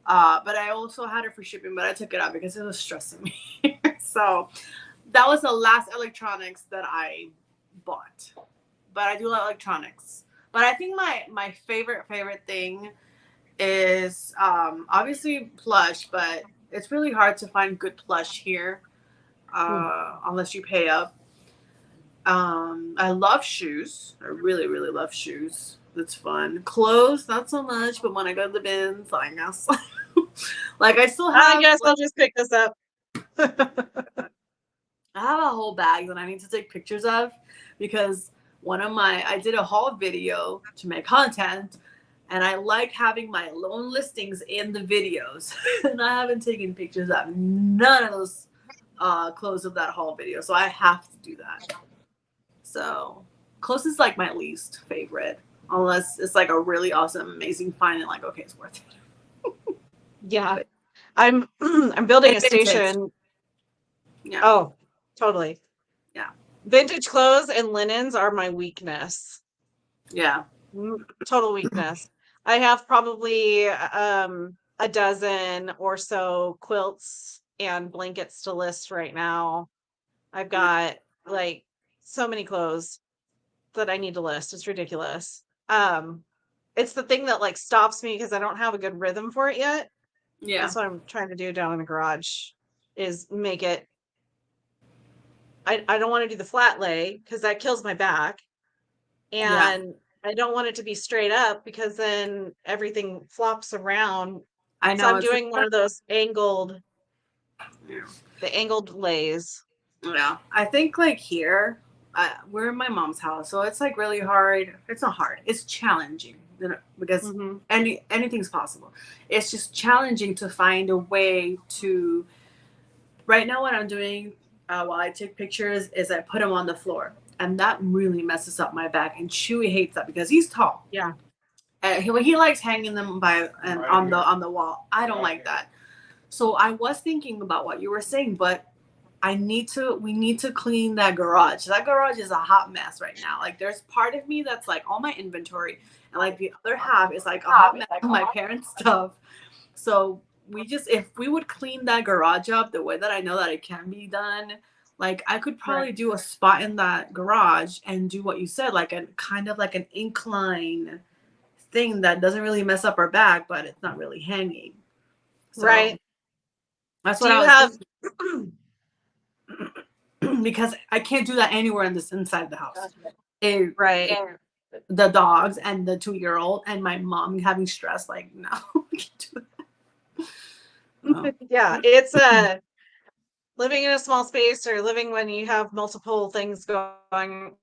But I also had it for shipping, but I took it out because it was stressing me. So that was the last electronics that I bought. But I do like electronics. But I think my favorite thing is obviously plush, but it's really hard to find good plush here unless you pay up. I love shoes. I really, really love shoes. It's fun. Clothes, not so much, but when I go to the bins, I guess. Like I still have. I guess I'll just pick this up. I have a whole bag that I need to take pictures of because I did a haul video to make content, and I like having my loan listings in the videos. And I haven't taken pictures of none of those clothes of that haul video, so I have to do that. So clothes is like my least favorite, unless it's like a really awesome, amazing find, and like okay, it's worth it. Yeah, I'm building a Vintage. station. Yeah. Oh, totally. Yeah. Vintage clothes and linens are my weakness. Yeah. Total weakness. I have probably a dozen or so quilts and blankets to list right now. I've got like so many clothes that I need to list. It's ridiculous. It's the thing that like stops me because I don't have a good rhythm for it yet. Yeah. That's what I'm trying to do down in the garage is make it. I don't want to do the flat lay because that kills my back. And I don't want it to be straight up because then everything flops around. I know. So I'm doing one of those angled, Yeah. the angled lays. Yeah. I think like here, we're in my mom's house, so it's like really hard. It's not hard. It's challenging, because anything's possible. It's just challenging to find a way to. Right now, what I'm doing while I take pictures is I put them on the floor, and that really messes up my back. And Chewy hates that because he's tall. Yeah. He likes hanging them on the wall. I don't like that. So I was thinking about what you were saying, but we need to clean that garage. That garage is a hot mess right now. Like there's part of me that's like all my inventory, and like the other half is like a hot mess of my parents' stuff. So if we would clean that garage up the way that I know that it can be done, like I could probably do a spot in that garage and do what you said, like a kind of like an incline thing that doesn't really mess up our back, but it's not really hanging. So Right. that's what I was thinking. Because I can't do that anywhere inside the house. Right. The dogs and the 2-year-old and my mom having stress, like no, we can't do that. No. Yeah, it's living in a small space or living when you have multiple things going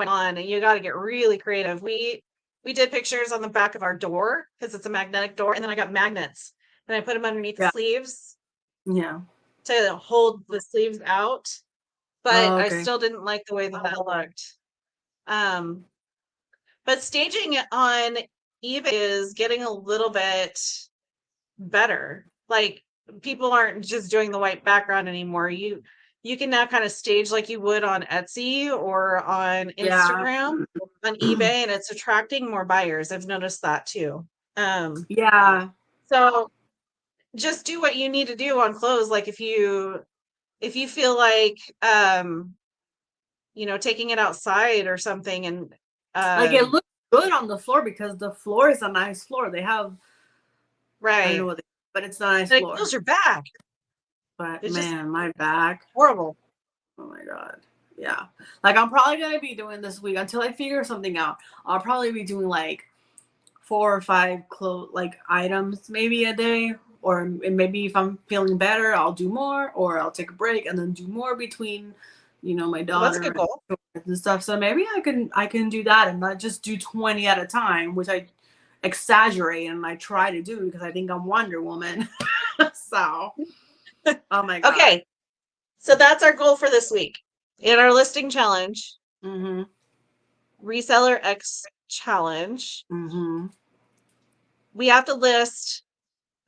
on, and you got to get really creative. We did pictures on the back of our door because it's a magnetic door, and then I got magnets and I put them underneath the sleeves. Yeah. To hold the sleeves out, but I still didn't like the way that looked. But staging it on eBay is getting a little bit better. Like people aren't just doing the white background anymore. You can now kind of stage like you would on Etsy or on Instagram, on eBay, and it's attracting more buyers. I've noticed that too. So just do what you need to do on clothes. Like if you feel like taking it outside or something, and like it looks good on the floor because the floor is a nice floor. They have I don't know what but it's a nice floor. It kills your back. But it's my back. Horrible. Oh my God. Yeah. Like I'm probably gonna be doing this week until I figure something out. I'll probably be doing like 4 or 5 items maybe a day, or maybe if I'm feeling better, I'll do more, or I'll take a break and then do more between, my Well, that's a daughter good goal. and stuff. So maybe I can do that and not just do 20 at a time, which I exaggerate and I try to do because I think I'm Wonder Woman. So, oh my god. Okay, so that's our goal for this week in our listing challenge. Mm-hmm. Reseller X challenge. Mm-hmm. We have to list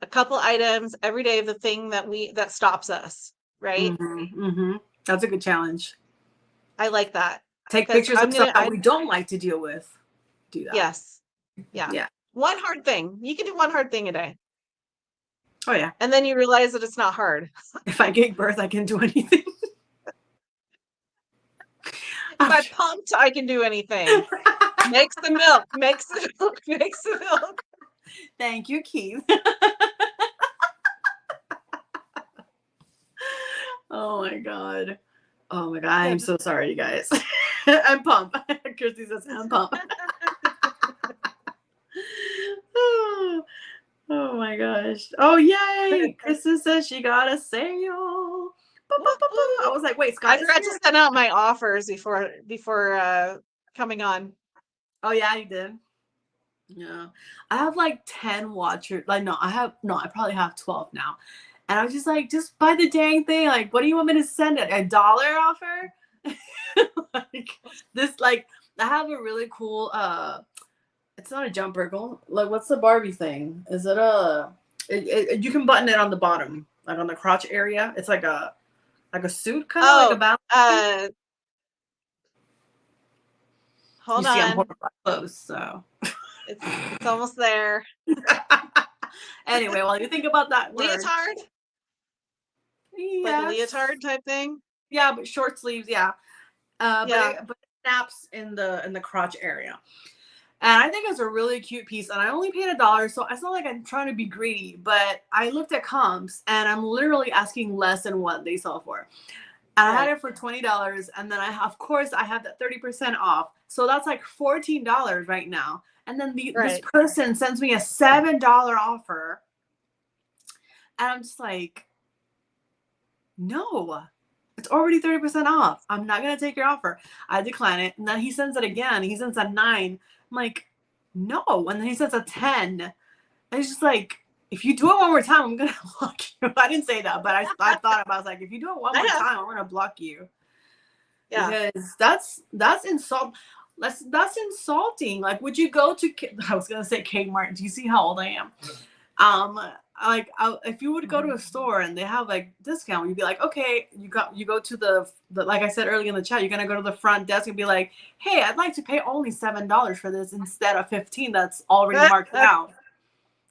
a couple items every day of the thing that stops us, right? Mm-hmm. Mm-hmm. That's a good challenge. I like that. Take 'Cause pictures of stuff that we don't like to deal with. Do that. Yes. Yeah. Yeah. One hard thing. You can do one hard thing a day. Oh yeah. And then you realize that it's not hard. If I gave birth, I can do anything. If I'm pumped, I can do anything. Makes the milk. Makes the milk. Makes the milk. Thank you, Keith. Oh my god. Oh my god. I'm so sorry, you guys. I'm pumped. Kirsty says I'm pumped. Oh my gosh. Oh yay. Kristen says she got a sale. I was like, wait, Scott. I forgot to send out my offers before coming on. Oh yeah, you did. Yeah. I have like 10 watchers. I probably have 12 now. And I was just like, just buy the dang thing. Like, what do you want me to send it? $1 offer? I have a really cool it's not a jumper. What's the Barbie thing? Is it you can button it on the bottom, like on the crotch area. It's like a suit kind of like a balance. Hold on. I'm close, so it's almost there. Anyway, while you think about that leotard, like a leotard type thing. Yeah, but short sleeves. Yeah, but it snaps in the crotch area. And I think it's a really cute piece. And I only paid $1, so it's not like I'm trying to be greedy, but I looked at comps and I'm literally asking less than what they sell for. And I had it for $20, and then I have that 30% off. So that's like $14 right now. And then this person sends me a $7 offer. And I'm just like, no, it's already 30% off. I'm not going to take your offer. I decline it. And then he sends it again. He sends a 9. I'm like, no. And then he says a 10. And it's just like, if you do it one more time, I'm gonna block you. I didn't say that, but I thought about it. I was like, if you do it one more time, I'm gonna block you. Yeah, because that's insult. That's insulting. Like, would you go to? I was gonna say Kmart. Do you see how old I am? If you would go to a store and they have like discount, you'd be like, okay, you go to the like I said earlier in the chat, you're gonna go to the front desk and be like, hey, I'd like to pay only $7 for this instead of $15 that's already marked out.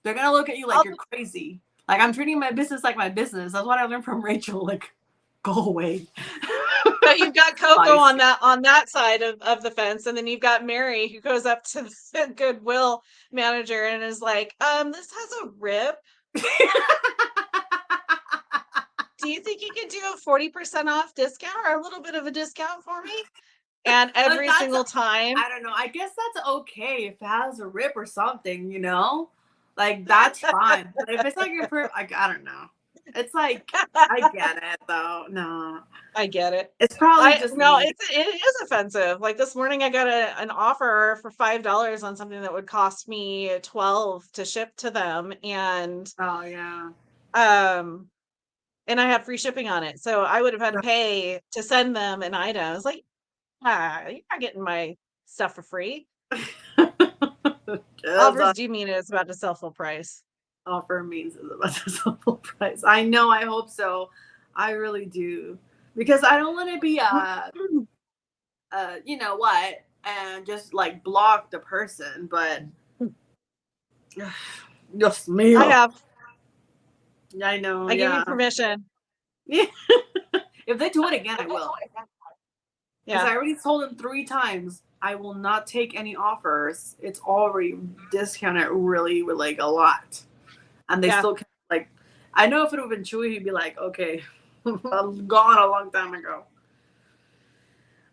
They're gonna look at you like you're crazy. Like, I'm treating my business like my business. That's what I learned from Rachel. Like, go away. So you've got Coco on that side of the fence, and then you've got Mary who goes up to the Goodwill manager and is like, this has a rip. Do you think you could do a 40% off discount or a little bit of a discount for me? And every single time, I don't know. I guess that's okay if it has a rip or something, like that's fine. But if it's like I don't know. It's like, I get it though. No, I get it. It's probably it is offensive. Like this morning, I got an offer for $5 on something that would cost me $12 to ship to them, and and I had free shipping on it, so I would have had to pay to send them an item. I was like, you're not getting my stuff for free. Offers do mean it's about to sell full price. Offer means it's about to sell full price. I know. I hope so. I really do, because I don't want to be you know what, and just like block the person. But just me. I have. I know. I give you permission. Yeah. If they do it again, I will. Because I already told them 3 times I will not take any offers. It's already discounted really with like a lot. And they still like, I know if it would have been Chewy, he'd be like, okay, I'm gone a long time ago.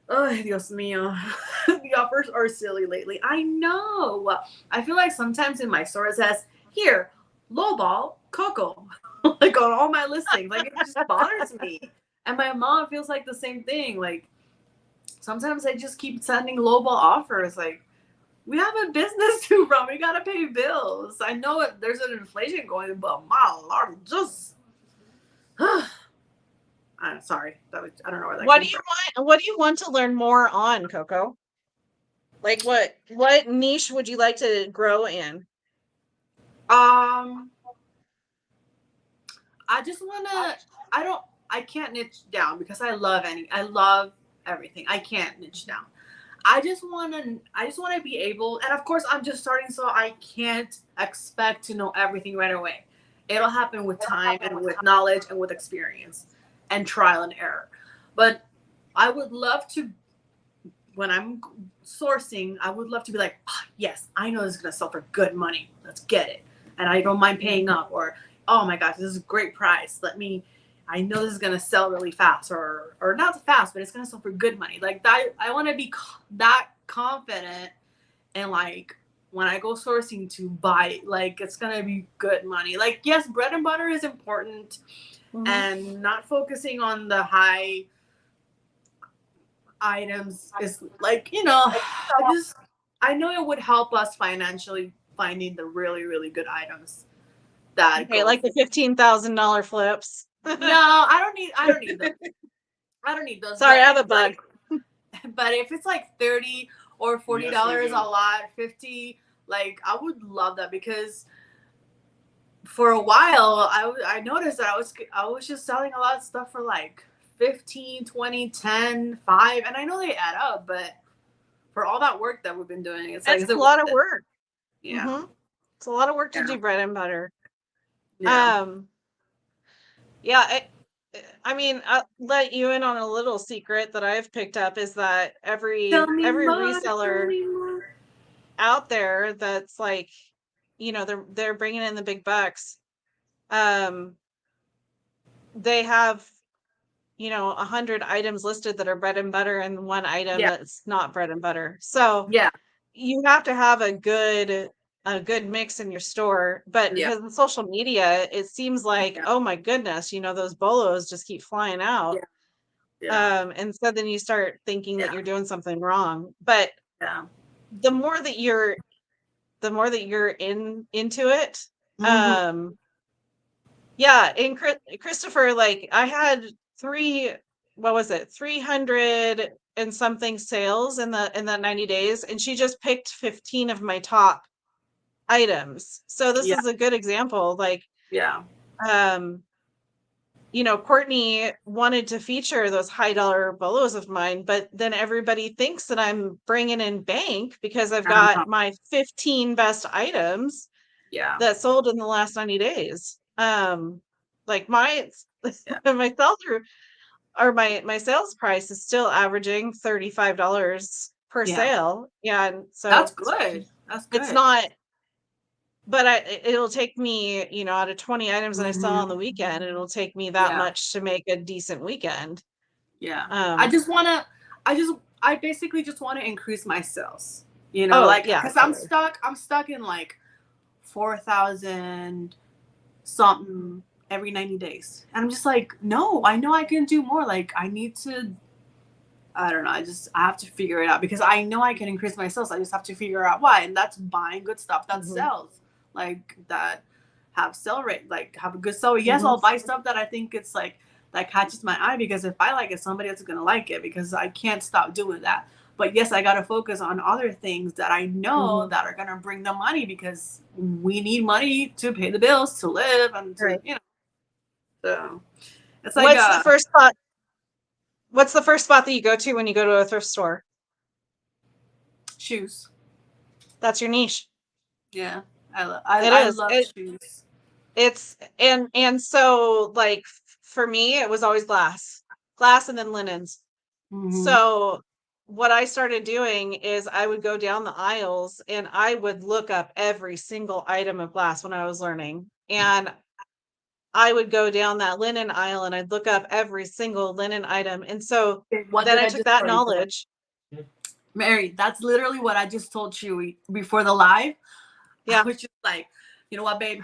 Oh, Dios mío. The offers are silly lately. I know. I feel like sometimes in my store it says, here, lowball, Coco. Like on all my listings. Like it just bothers me. And my mom feels like the same thing. Like sometimes I just keep sending lowball offers. Like we have a business to run. We gotta pay bills. I know there's an inflation going, but my lord, just I'm sorry. I don't know where that What came do you from. want? What do you want to learn more on, Coco? Like what niche would you like to grow in? Um, I just wanna. I can't niche down because I love everything. I can't niche down. I just wanna be able, and of course I'm just starting, so I can't expect to know everything right away. It'll happen with time and with knowledge and with experience and trial and error. But I would love to, when I'm sourcing, I would love to be like, oh, yes, I know this is gonna sell for good money. Let's get it, and I don't mind paying up. Or, oh my gosh, this is a great price. I know this is gonna sell really fast, or not fast, but it's gonna sell for good money. Like that, I want to be that confident, and like when I go sourcing to buy, like it's gonna be good money. Like yes, bread and butter is important, and not focusing on the high items is like, I know it would help us financially finding the really really good items that Okay, go. like the $15,000 flips. No, I don't need those. I don't need those. Sorry, But I have if a bug. but if it's like 30 or $40 a lot, 50, like I would love that, because for a while I noticed that I was just selling a lot of stuff for like 15, 20, 10, 5, and I know they add up, but for all that work that we've been doing, it's like, That's is a it worth lot of it? work. Yeah. It's a lot of work to Yeah. do bread and butter. Yeah. Yeah, I mean, I'll let you in on a little secret that I've picked up is that Tell every me more. Tell reseller me more. out there that's like, they're bringing in the big bucks. Um, they have 100 items listed that are bread and butter and one item Yeah. that's not bread and butter. So Yeah. you have to have a good mix in your store. But Yeah. because of social media, it seems like, Yeah. oh my goodness, those bolos just keep flying out. Yeah. Yeah. And so then you start thinking that Yeah. you're doing something wrong. But Yeah. the more that you're into it, Mm-hmm. yeah, and Christopher, like I had what was it, 300 and something sales in that 90 days, and she just picked 15 of my top items. So this Yeah. is a good example. Like, Yeah. um, Courtney wanted to feature those high dollar bolos of mine, but then everybody thinks that I'm bringing in bank because I've I know. got my 15 best items Yeah. that sold in the last 90 days. Like my Yeah. my sell through or my sales price is still averaging $35 per Yeah. sale. Yeah, and That's so good. That's it's good. not, but it'll take me, out of 20 items that I sell on Mm-hmm. the weekend, it'll take me that Yeah. much to make a decent weekend. Yeah. I Um, just wanna I basically just want to increase my sales. oh Like, yeah, because totally. I'm stuck in like 4,000 something every 90 days. And I'm just like, no, I know I can do more. Like I need to, I don't know. I have to figure it out, because I know I can increase my sales. I just have to figure out why. And that's buying good stuff that Mhm, sells, like that have sell rate, like have a good sell rate. Yes, mhm, I'll buy stuff that I think it's like, that catches my eye, because if I like it, somebody else is going to like it, because I can't stop doing that. But yes, I got to focus on other things that I know mhm. that are going to bring the money, because we need money to pay the bills, to live, and to, Right. so it's like, What's the first spot? What's the first spot that you go to when you go to a thrift store? shoes. That's your niche. Yeah. It I is. love shoes. It's and so like for me, it was always glass and then linens. Mm-hmm. So what I started doing is I would go down the aisles and I would look up every single item of glass when I was learning. And I would go down that linen aisle and I'd look up every single linen item. And so What then did I just took that tell you today? knowledge. Mary, that's literally what I just told Chewy before the live. Yeah. I was just like, you know what, babe?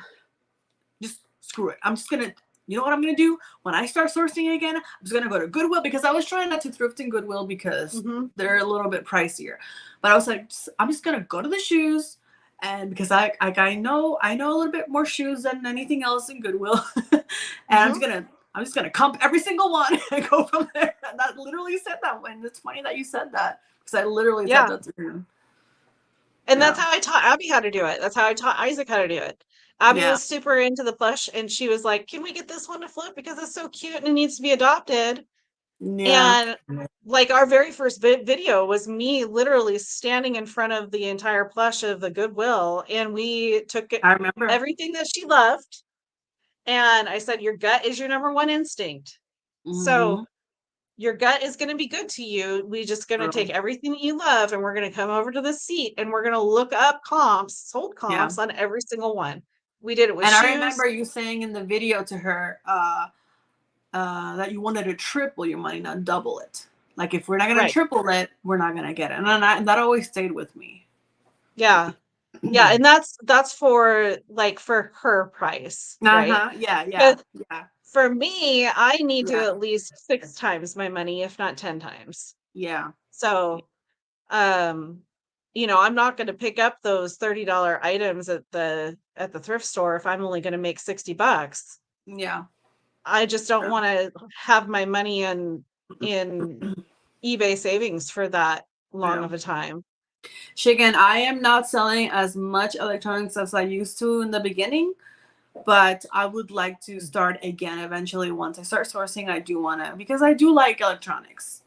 Just screw it. I'm just gonna, you know what I'm gonna do? When I start sourcing again, I'm just gonna go to Goodwill, because I was trying not to thrift in Goodwill because they're a little bit pricier. But I was like, I'm just gonna go to the shoes, and because I know a little bit more shoes than anything else in Goodwill, and I'm just gonna comp every single one and go from there. And that literally said that one. It's funny that you said that, because I literally said that to him. And that's how I taught Abby how to do it. That's how I taught Isaac how to do it. Abby was super into the plush, and she was like, can we get this one to flip because it's so cute and it needs to be adopted? And like our very first video was me literally standing in front of the entire plush of the Goodwill, and we took I remember everything that she loved, and I said, your gut is your number one instinct. So your gut is going to be good to you. We just going to take everything that you love, and we're going to come over to the seat, and we're going to look up comps, sold comps on every single one. We did it with shoes. I remember you saying in the video to her that you wanted to triple your money, not double it. Like, if we're not going to triple it, we're not going to get it. And that always stayed with me. Yeah. Yeah. And that's for like for her price. Right. Yeah. For me, I need to at least 6 times my money, if not 10 times. Yeah. So, you know, I'm not going to pick up those $30 items at the thrift store if I'm only going to make $60. Yeah. I just don't want to have my money in eBay savings for that long of a time. Shigen, I am not selling as much electronics as I used to in the beginning, but I would like to start again eventually. Once I start sourcing, I do want to, because I do like electronics.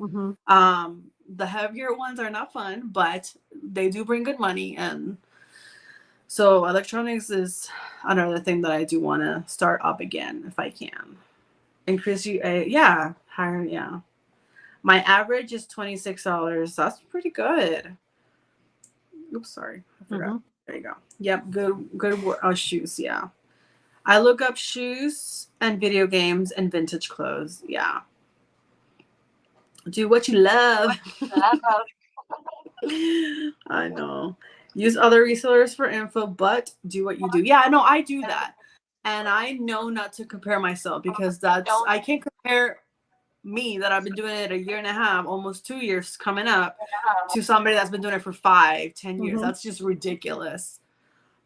The heavier ones are not fun, but they do bring good money. And so electronics is another thing that I do want to start up again if I can. Increase higher. My average is $26. That's pretty good. Oops, sorry, I forgot. There you go. Yep, good shoes. Yeah, I look up shoes and video games and vintage clothes. Yeah, do what you love. I know. Use other resellers for info, but do what you do. Yeah, no, I do that, and I know not to compare myself, because I can't compare me that I've been doing it a year and a half, almost 2 years coming up, to somebody that's been doing it for 5-10 years. That's just ridiculous.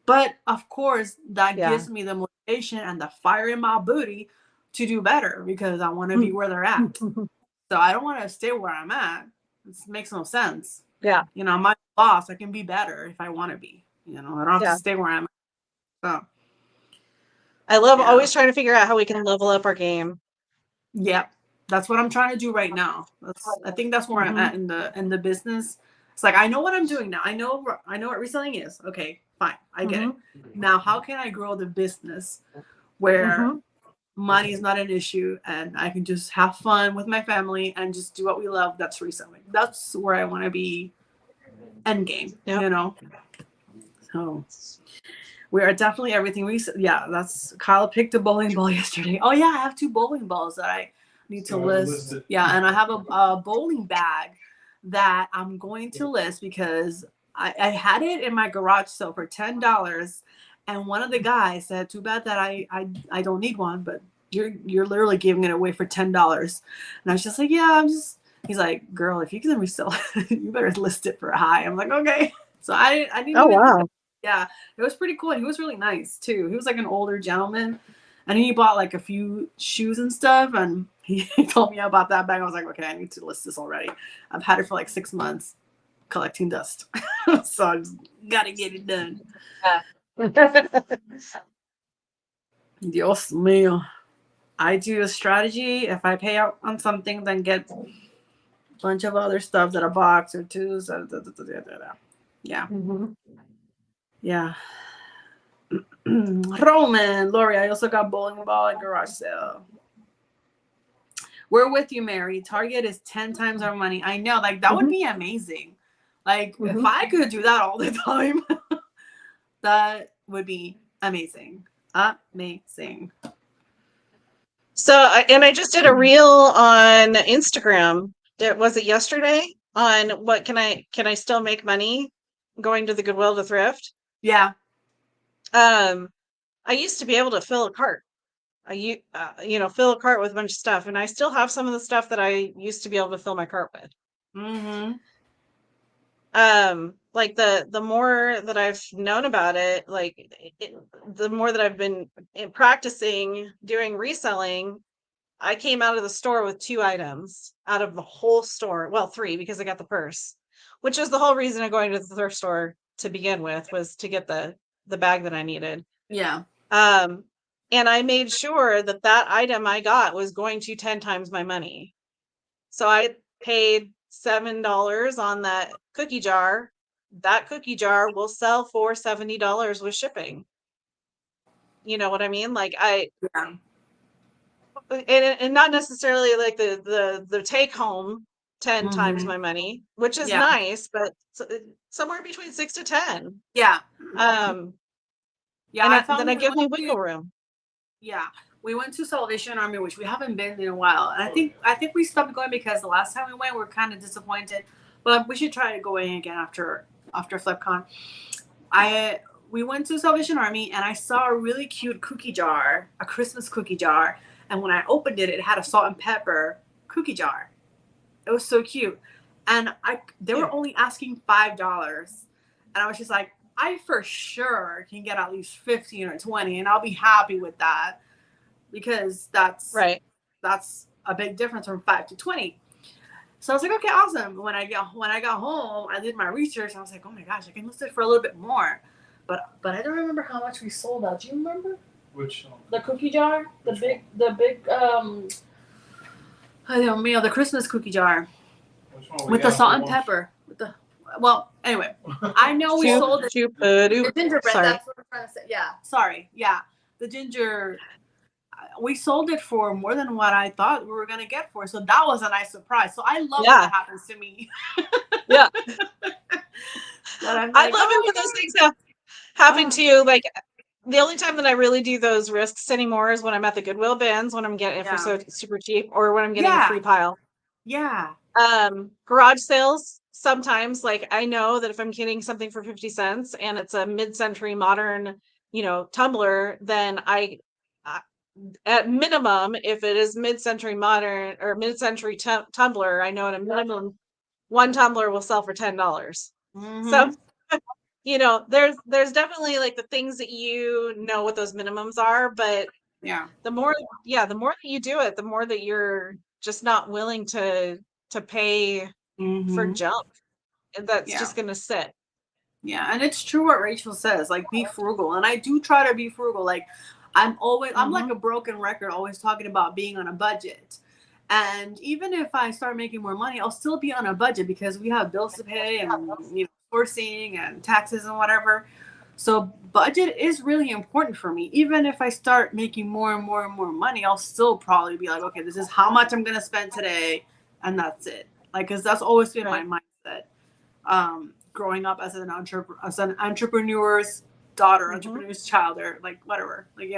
But of course, that gives me the motivation and the fire in my booty to do better, because I want to be where they're at. So I don't want to stay where I'm at. It makes no sense. Yeah. You know, I'm my boss. I can be better if I want to be. You know, I don't have to stay where I'm at. So I love always trying to figure out how we can level up our game. Yep. That's what I'm trying to do right now. I think that's where I'm at in the business. It's like, I know what I'm doing now. I know what reselling is. Okay, fine. I get it. Now, how can I grow the business where money is not an issue and I can just have fun with my family and just do what we love? That's reselling. That's where I want to be end game, you know? So we are definitely everything. That's Kyle picked a bowling ball yesterday. Oh yeah, I have 2 bowling balls that I need to list. Yeah, and I have a bowling bag that I'm going to list, because I had it in my garage sale for $10, and one of the guys said, "Too bad that I don't need one, but you're literally giving it away for $10." And I was just like, "Yeah, He's like, "Girl, if you can resell it, you better list it for a high." I'm like, "Okay." So I didn't. Oh wow. Yeah, it was pretty cool. He was really nice too. He was like an older gentleman, and he bought like a few shoes and stuff. And he told me about that bag. I was like, okay, I need to list this already. I've had it for like 6 months, collecting dust, so I just gotta get it done. Dios mío. I do a strategy. If I pay out on something, then get a bunch of other stuff that a box or 2. Yeah. Yeah. Roman, Lori, I also got bowling ball at garage sale. We're with you, Mary. Target is 10 times our money. I know, like that would be amazing. Like if I could do that all the time, that would be amazing. Amazing. And I just did a reel on Instagram. Was it yesterday? On what can I still make money going to the Goodwill to thrift? Yeah. I used to be able to fill a cart. Fill a cart with a bunch of stuff, and I still have some of the stuff that I used to be able to fill my cart with. Mm-hmm. Like the more that I've known about it, the more that I've been practicing doing reselling, I came out of the store with 2 items out of the whole store. Well, 3, because I got the purse, which is the whole reason of going to the thrift store to begin with, was to get the bag that I needed. Yeah. And I made sure that that item I got was going to 10 times my money. So I paid $7 on that cookie jar. That cookie jar will sell for $70 with shipping. You know what I mean? Like Yeah. and not necessarily like the take home 10 times Mhm. my money, which is Yeah. nice, but somewhere between 6 to 10. Yeah. Yeah, And then I give me wiggle room. Yeah, we went to Salvation Army, which we haven't been in a while. And I think we stopped going because the last time we went, we were kind of disappointed. But we should try going again after FlipCon. We went to Salvation Army and I saw a really cute cookie jar, a Christmas cookie jar. And when I opened it, it had a salt and pepper cookie jar. It was so cute. And they were only asking $5. And I was just like, I for sure can get at least 15 or 20 and I'll be happy with that, because that's a big difference from 5 to 20. So I was like, okay, awesome. When I got home, I did my research. I was like, oh my gosh, I can list it for a little bit more. But I don't remember how much we sold that. Do you remember? Which the cookie jar? The big the Christmas cookie jar with the salt and pepper. Anyway, I know we sold it. The gingerbread. Sorry. That's what I'm trying to say. Yeah, sorry. Yeah, the ginger. We sold it for more than what I thought we were gonna get for. So that was a nice surprise. So I love when that happens to me. Yeah. Like, I love it when those things happen to you. Like, the only time that I really do those risks anymore is when I'm at the Goodwill bins, when I'm getting it for so super cheap, or when I'm getting a free pile. Yeah. Garage sales, sometimes, like, I know that if I'm getting something for 50 cents and it's a mid-century modern, tumbler, then at minimum, if it is mid-century modern or mid-century tumbler, I know at a minimum 1 tumbler will sell for $10. So, there's definitely like the things that what those minimums are, but the more that you do it, the more that you're just not willing to pay for junk. And that's just gonna sit. Yeah, and it's true what Rachel says, like, be frugal. And I do try to be frugal. Like, I'm like a broken record, always talking about being on a budget. And even if I start making more money, I'll still be on a budget because we have bills to pay and sourcing and taxes and whatever. So budget is really important for me. Even if I start making more and more and more money, I'll still probably be like, okay, this is how much I'm gonna spend today, and that's it. Like, because that's always been my mindset. Growing up as an entrepreneur's daughter, entrepreneur's child, or like whatever, like,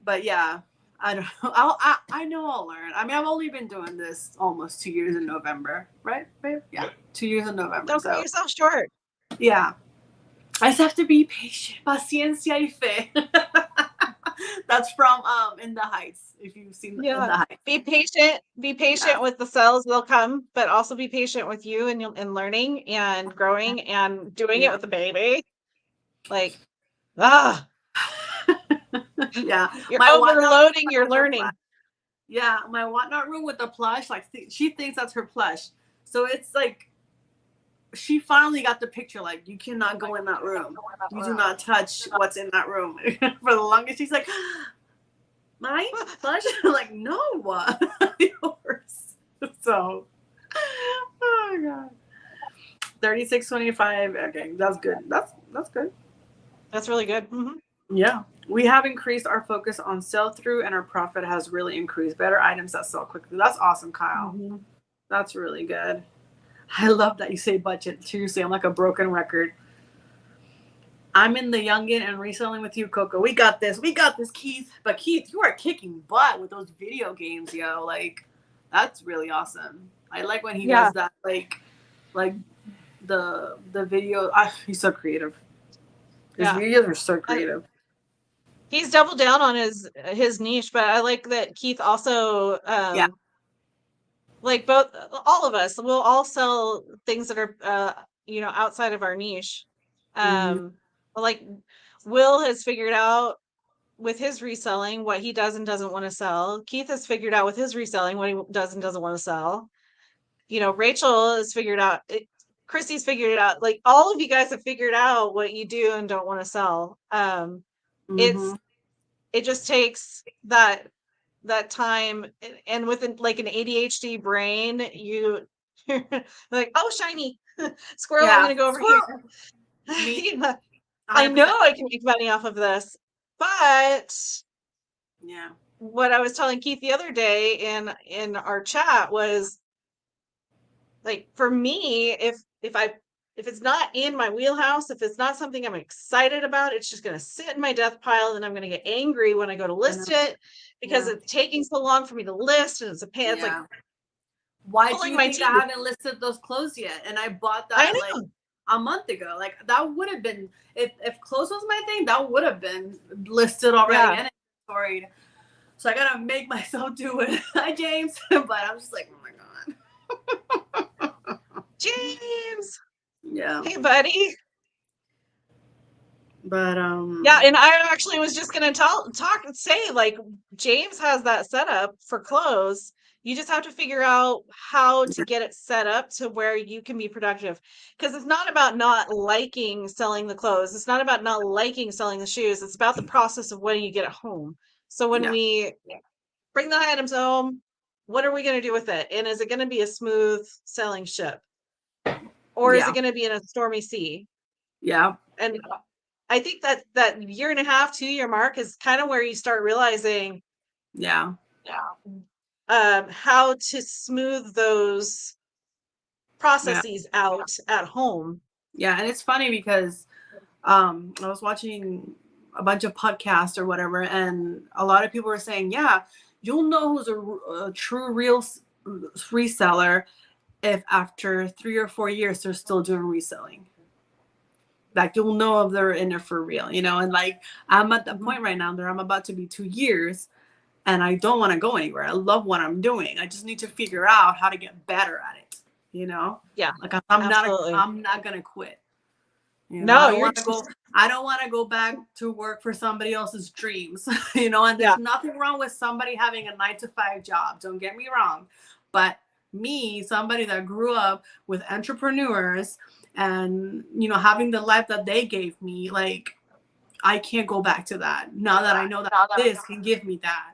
but yeah, I don't know. I know I'll learn. I mean, I've only been doing this almost 2 years in November, right, babe? Yeah, 2 years in November. Don't cut yourself short. Yeah, I just have to be patient. Paciencia y fe. That's from In the Heights. If you've seen In the Heights. Be patient. Be patient with the sales; they'll come. But also be patient with you and learning and growing and doing it with the baby. Like, yeah, you're overloading your learning. Yeah, my whatnot room with the plush. Like, she thinks that's her plush. So it's like, she finally got the picture. Like, you cannot go in that room. You do not touch what's in that room. For the longest, she's like, my plush? Like, no, yours. So, oh my god, 36.25. Okay, that's good. That's good. That's really good. Mm-hmm. Yeah, we have increased our focus on sell through, and our profit has really increased. Better items that sell quickly. That's awesome, Kyle. Mm-hmm. That's really good. I love that you say budget. Seriously, I'm like a broken record. I'm in the youngin and reselling with you, Coco. We got this. We got this, Keith. But Keith, you are kicking butt with those video games, yo. Like, that's really awesome. I like when he does that. Like the video. He's so creative. His videos are so creative. He's doubled down on his niche, but I like that Keith also like all of us will all sell things that are outside of our niche. Like Will has figured out with his reselling what he does and doesn't want to sell. Keith has figured out with his reselling what he does and doesn't want to sell. Rachel has figured out it. Chrissy's figured it out. Like all of you guys have figured out what you do and don't want to sell. It just takes that time, and with like an ADHD brain, you're like, oh, shiny squirrel, I'm gonna go over here. I know I can make money off of this, but what I was telling Keith the other day in our chat was like, for me, if it's not in my wheelhouse, if it's not something I'm excited about, it's just going to sit in my death pile, and I'm going to get angry when I go to list it because it's taking so long for me to list, and it's a pain. It's like, why do you think I haven't listed those clothes yet? And I bought that like a month ago. Like that would have been, if clothes was my thing, that would have been listed already and inventoried. So I gotta make myself do it. Hi, James. But I'm just like, oh my god. James. Yeah. Hey, buddy. But yeah, and I actually was just gonna say like James has that setup for clothes. You just have to figure out how to get it set up to where you can be productive. Because it's not about not liking selling the clothes. It's not about not liking selling the shoes. It's about the process of when you get it home. So when we bring the items home, what are we going to do with it? And is it going to be a smooth selling ship? Or is it going to be in a stormy sea? Yeah. And I think that 1.5, 2 year mark is kind of where you start realizing how to smooth those processes out at home. Yeah, and it's funny because I was watching a bunch of podcasts or whatever, and a lot of people were saying, you'll know who's a true real reseller if after 3 or 4 years they're still doing reselling. Like you'll know if they're in it for real, and like I'm at the point right now that I'm about to be 2 years and I don't want to go anywhere. I love what I'm doing. I just need to figure out how to get better at it, Yeah. Like I'm not going to quit. No, I don't want to go back to work for somebody else's dreams, and there's nothing wrong with somebody having a 9-to-5 job. Don't get me wrong. But me, somebody that grew up with entrepreneurs and, having the life that they gave me, like, I can't go back to that now that I know that this can give me that,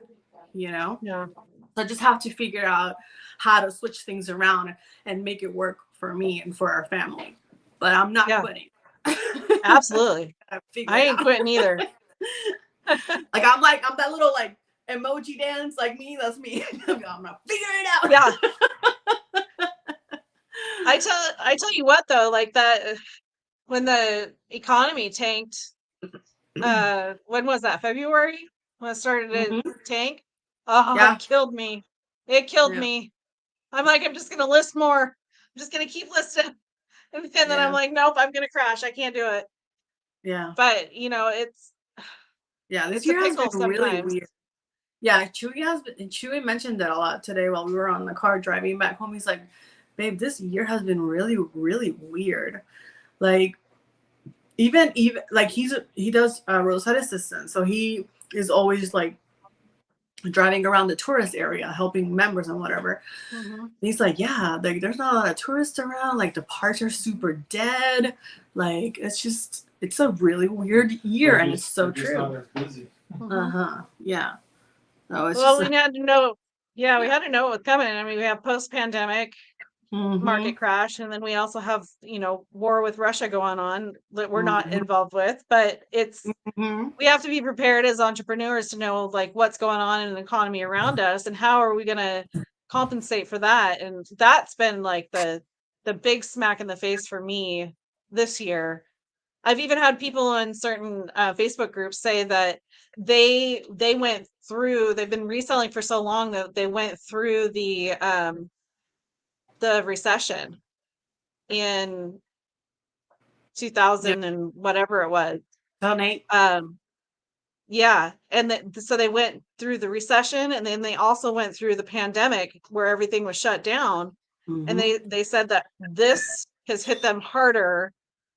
Yeah. So I just have to figure out how to switch things around and make it work for me and for our family. But I'm not quitting. Absolutely. I ain't quitting either. Like I'm that little like emoji dance, like me, that's me. I'm gonna figure it out. Yeah. I tell you what though, like that when the economy tanked, when was that? February? When it started to tank? Oh, it killed me. It killed me. I'm like, I'm just gonna list more. I'm just gonna keep listing. And then I'm like, nope, I'm gonna crash. I can't do it. Yeah. But it's this year has been really weird. Yeah, Chewy mentioned that a lot today while we were on the car driving back home. He's like, babe, this year has been really, really weird. Like even like he does roadside assistance. So he is always like driving around the tourist area, helping members and whatever. He's like, like there's not a lot of tourists around. Like the parks are super dead. Like it's a really weird year, and it's so true. Yeah. No, we had to know. Yeah, we had to know what was coming. I mean, we have post-pandemic market crash, and then we also have war with Russia going on that we're not involved with, but it's we have to be prepared as entrepreneurs to know like what's going on in the economy around us and how are we going to compensate for that. And that's been like the big smack in the face for me this year I've even had people in certain Facebook groups say that they went through, they've been reselling for so long that they went through the recession in 2000 and whatever it was. Donate. Yeah, and so they went through the recession, and then they also went through the pandemic where everything was shut down. And they said that this has hit them harder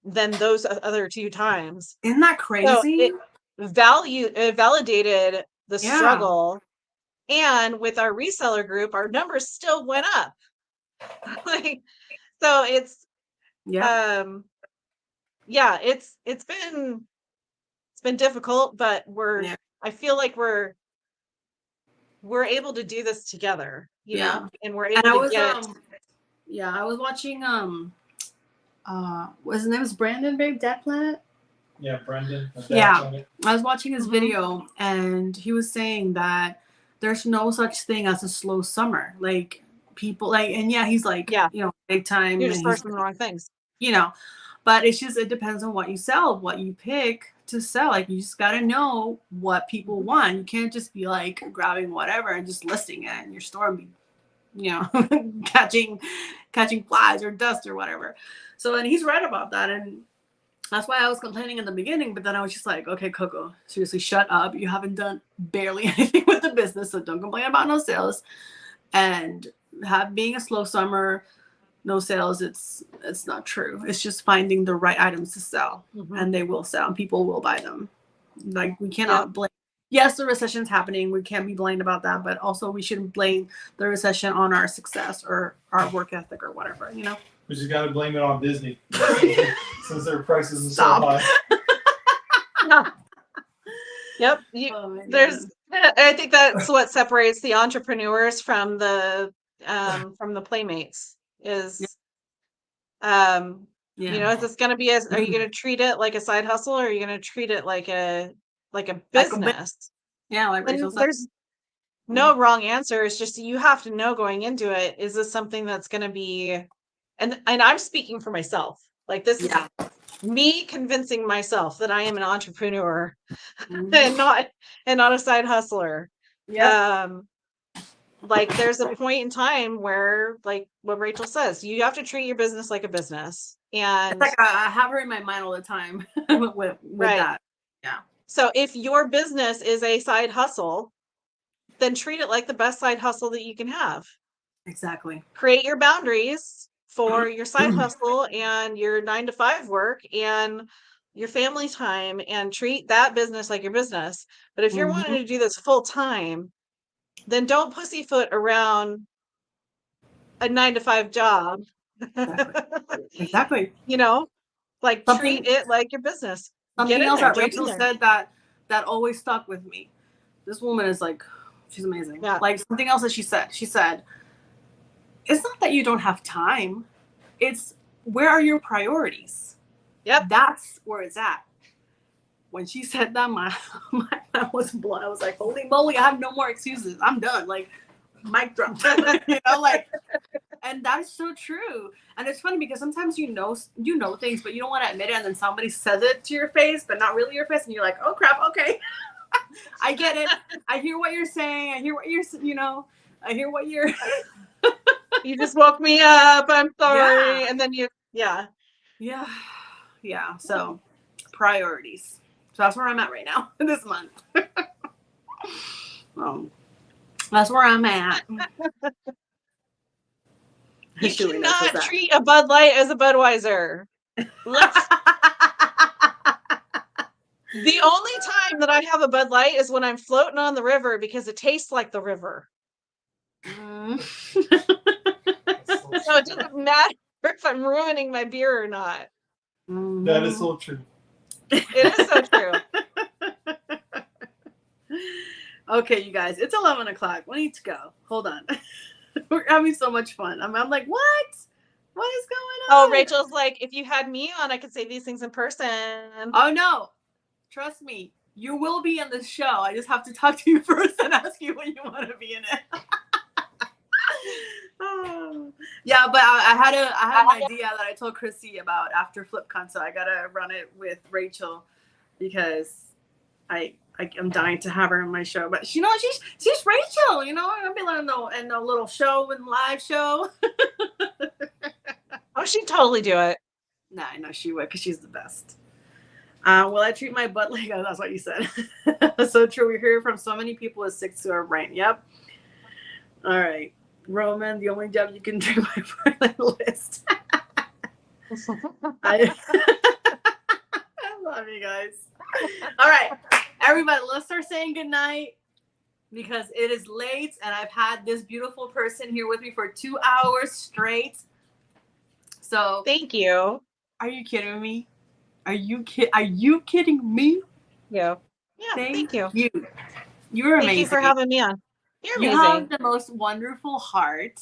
than those other two times. Isn't that So crazy? it validated the struggle. And with our reseller group, our numbers still went up. Like, so it's it's been difficult, but I feel like we're able to do this together, you know, and we're able to get. I was watching his name is Brandon, babe, Dead Planet. Yeah, Brendan. I was watching his video, and he was saying that there's no such thing as a slow summer. Like people like, and he's like, you know, big time. You're just sourcing the wrong things, you know. But it's just, it depends on what you sell, what you pick to sell. Like, you just got to know what people want. You can't just be like grabbing whatever and just listing it in your store and be, you know, catching flies or dust or whatever. So, and he's right about that. And that's why I was complaining in the beginning. But then I was just like, okay, Coco, seriously, shut up. You haven't done barely anything with the business. So don't complain about no sales. And being a slow summer, no sales, it's not true. It's just finding the right items to sell, and they will sell, and people will buy them. Like, we cannot blame. Yes, the recession's happening. We can't be blamed about that, but also we shouldn't blame the recession on our success or our work ethic or whatever, you know? We just got to blame it on Disney since their prices are so high. Yep. I think that's what separates the entrepreneurs from the playmates. Is you know, is this going to be are you going to treat it like a side hustle, or are you going to treat it like a business? Like Rachel said. There's no wrong answer. It's just, you have to know going into it, is this something that's going to be, and I'm speaking for myself, like, this is me convincing myself that I am an entrepreneur and not a side hustler. Like, there's a point in time where, like what Rachel says, you have to treat your business like a business. And it's like, I have her in my mind all the time with that. Yeah. So if your business is a side hustle, then treat it like the best side hustle that you can have. Exactly. Create your boundaries for your side hustle and your 9-to-5 work and your family time, and treat that business like your business. But if you're wanting to do this full time, then don't pussyfoot around a 9-to-5 job. Exactly. You know, like, treat it like your business. Something else that Rachel said that always stuck with me. This woman is like, she's amazing. Yeah. Like, something else that she said, it's not that you don't have time. It's, where are your priorities? Yep. That's where it's at. When she said that, my was blown. I was like, holy moly, I have no more excuses. I'm done. Like, mic drop. You know, like, and that is so true. And it's funny because sometimes you know things, but you don't want to admit it, and then somebody says it to your face, but not really your face, and you're like, oh crap, okay. I get it. I hear what you're saying. I hear what you're, you know, I hear what you're. You just woke me up. I'm sorry. Yeah. And then Yeah. So, priorities. So that's where I'm at right now this month. That's where I'm at. You cannot treat a Bud Light as a Budweiser. The only time that I have a Bud Light is when I'm floating on the river, because it tastes like the river. So it doesn't matter if I'm ruining my beer or not. That is so true. It is so true. Okay, you guys, it's 11 o'clock. We need to go. Hold on. We're having so much fun. I'm like, what? What is going on? Oh, Rachel's like, if you had me on, I could say these things in person. Oh, no. Trust me. You will be in the show. I just have to talk to you first and ask you when you want to be in it. Yeah, but I had an idea that I told Chrissy about after FlipCon, so I gotta run it with Rachel because I'm dying to have her in my show. But she's Rachel, I'm gonna be in a little show and live show. Oh, she'd totally do it. Nah, I know she would because she's the best. Will I treat my butt like that's what you said. So true. We hear from so many people with sticks to our brain. Yep. All right. Roman, the only job you can do my part list. I love you guys. All right. Everybody, let's start saying goodnight because it is late and I've had this beautiful person here with me for 2 hours straight. So thank you. Are you kidding me? Are you kidding me? Yeah. Yeah. Thank you. You're amazing. Thank you for having me on. You're amazing. You have the most wonderful heart.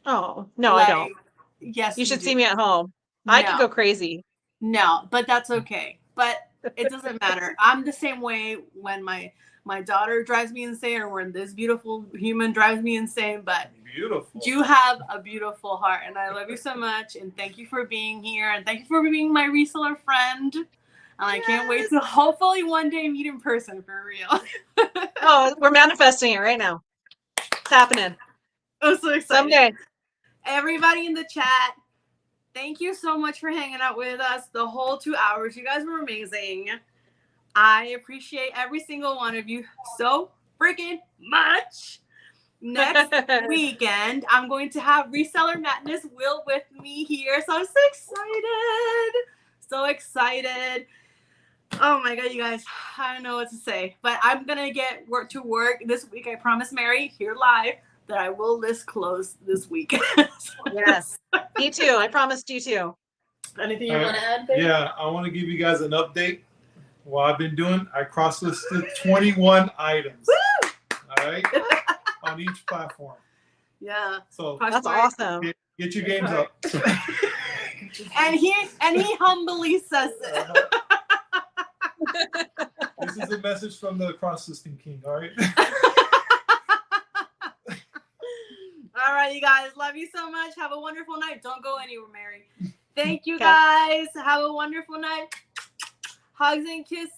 Oh, no, I don't. Yes. You should see me at home. No. I could go crazy. No, but that's okay. But it doesn't matter. I'm the same way when my daughter drives me insane or when this beautiful human drives me insane. But beautiful. You have a beautiful heart and I love you so much. And thank you for being here. And thank you for being my reseller friend. And I can't wait to hopefully one day meet in person for real. Oh, we're manifesting it right now. It's happening. I'm so excited. Someday. Everybody in the chat, thank you so much for hanging out with us the whole 2 hours. You guys were amazing. I appreciate every single one of you so freaking much. Next weekend, I'm going to have Reseller Madness Will with me here. So I'm so excited. So excited. Oh my God, you guys. I don't know what to say. But I'm going to get to work this week. I promise Mary here live that I will list close this week. Yes. Me too. I promised you too. Anything you want to add, babe? Yeah, I want to give you guys an update. What I've been doing, I cross-listed 21 items. Woo! All right? On each platform. Yeah. So that's awesome. Get your games up. and he humbly says it. This is a message from the cross-listing king, all right? All right, you guys. Love you so much. Have a wonderful night. Don't go anywhere, Mary. Thank you, guys. Have a wonderful night. Hugs and kisses.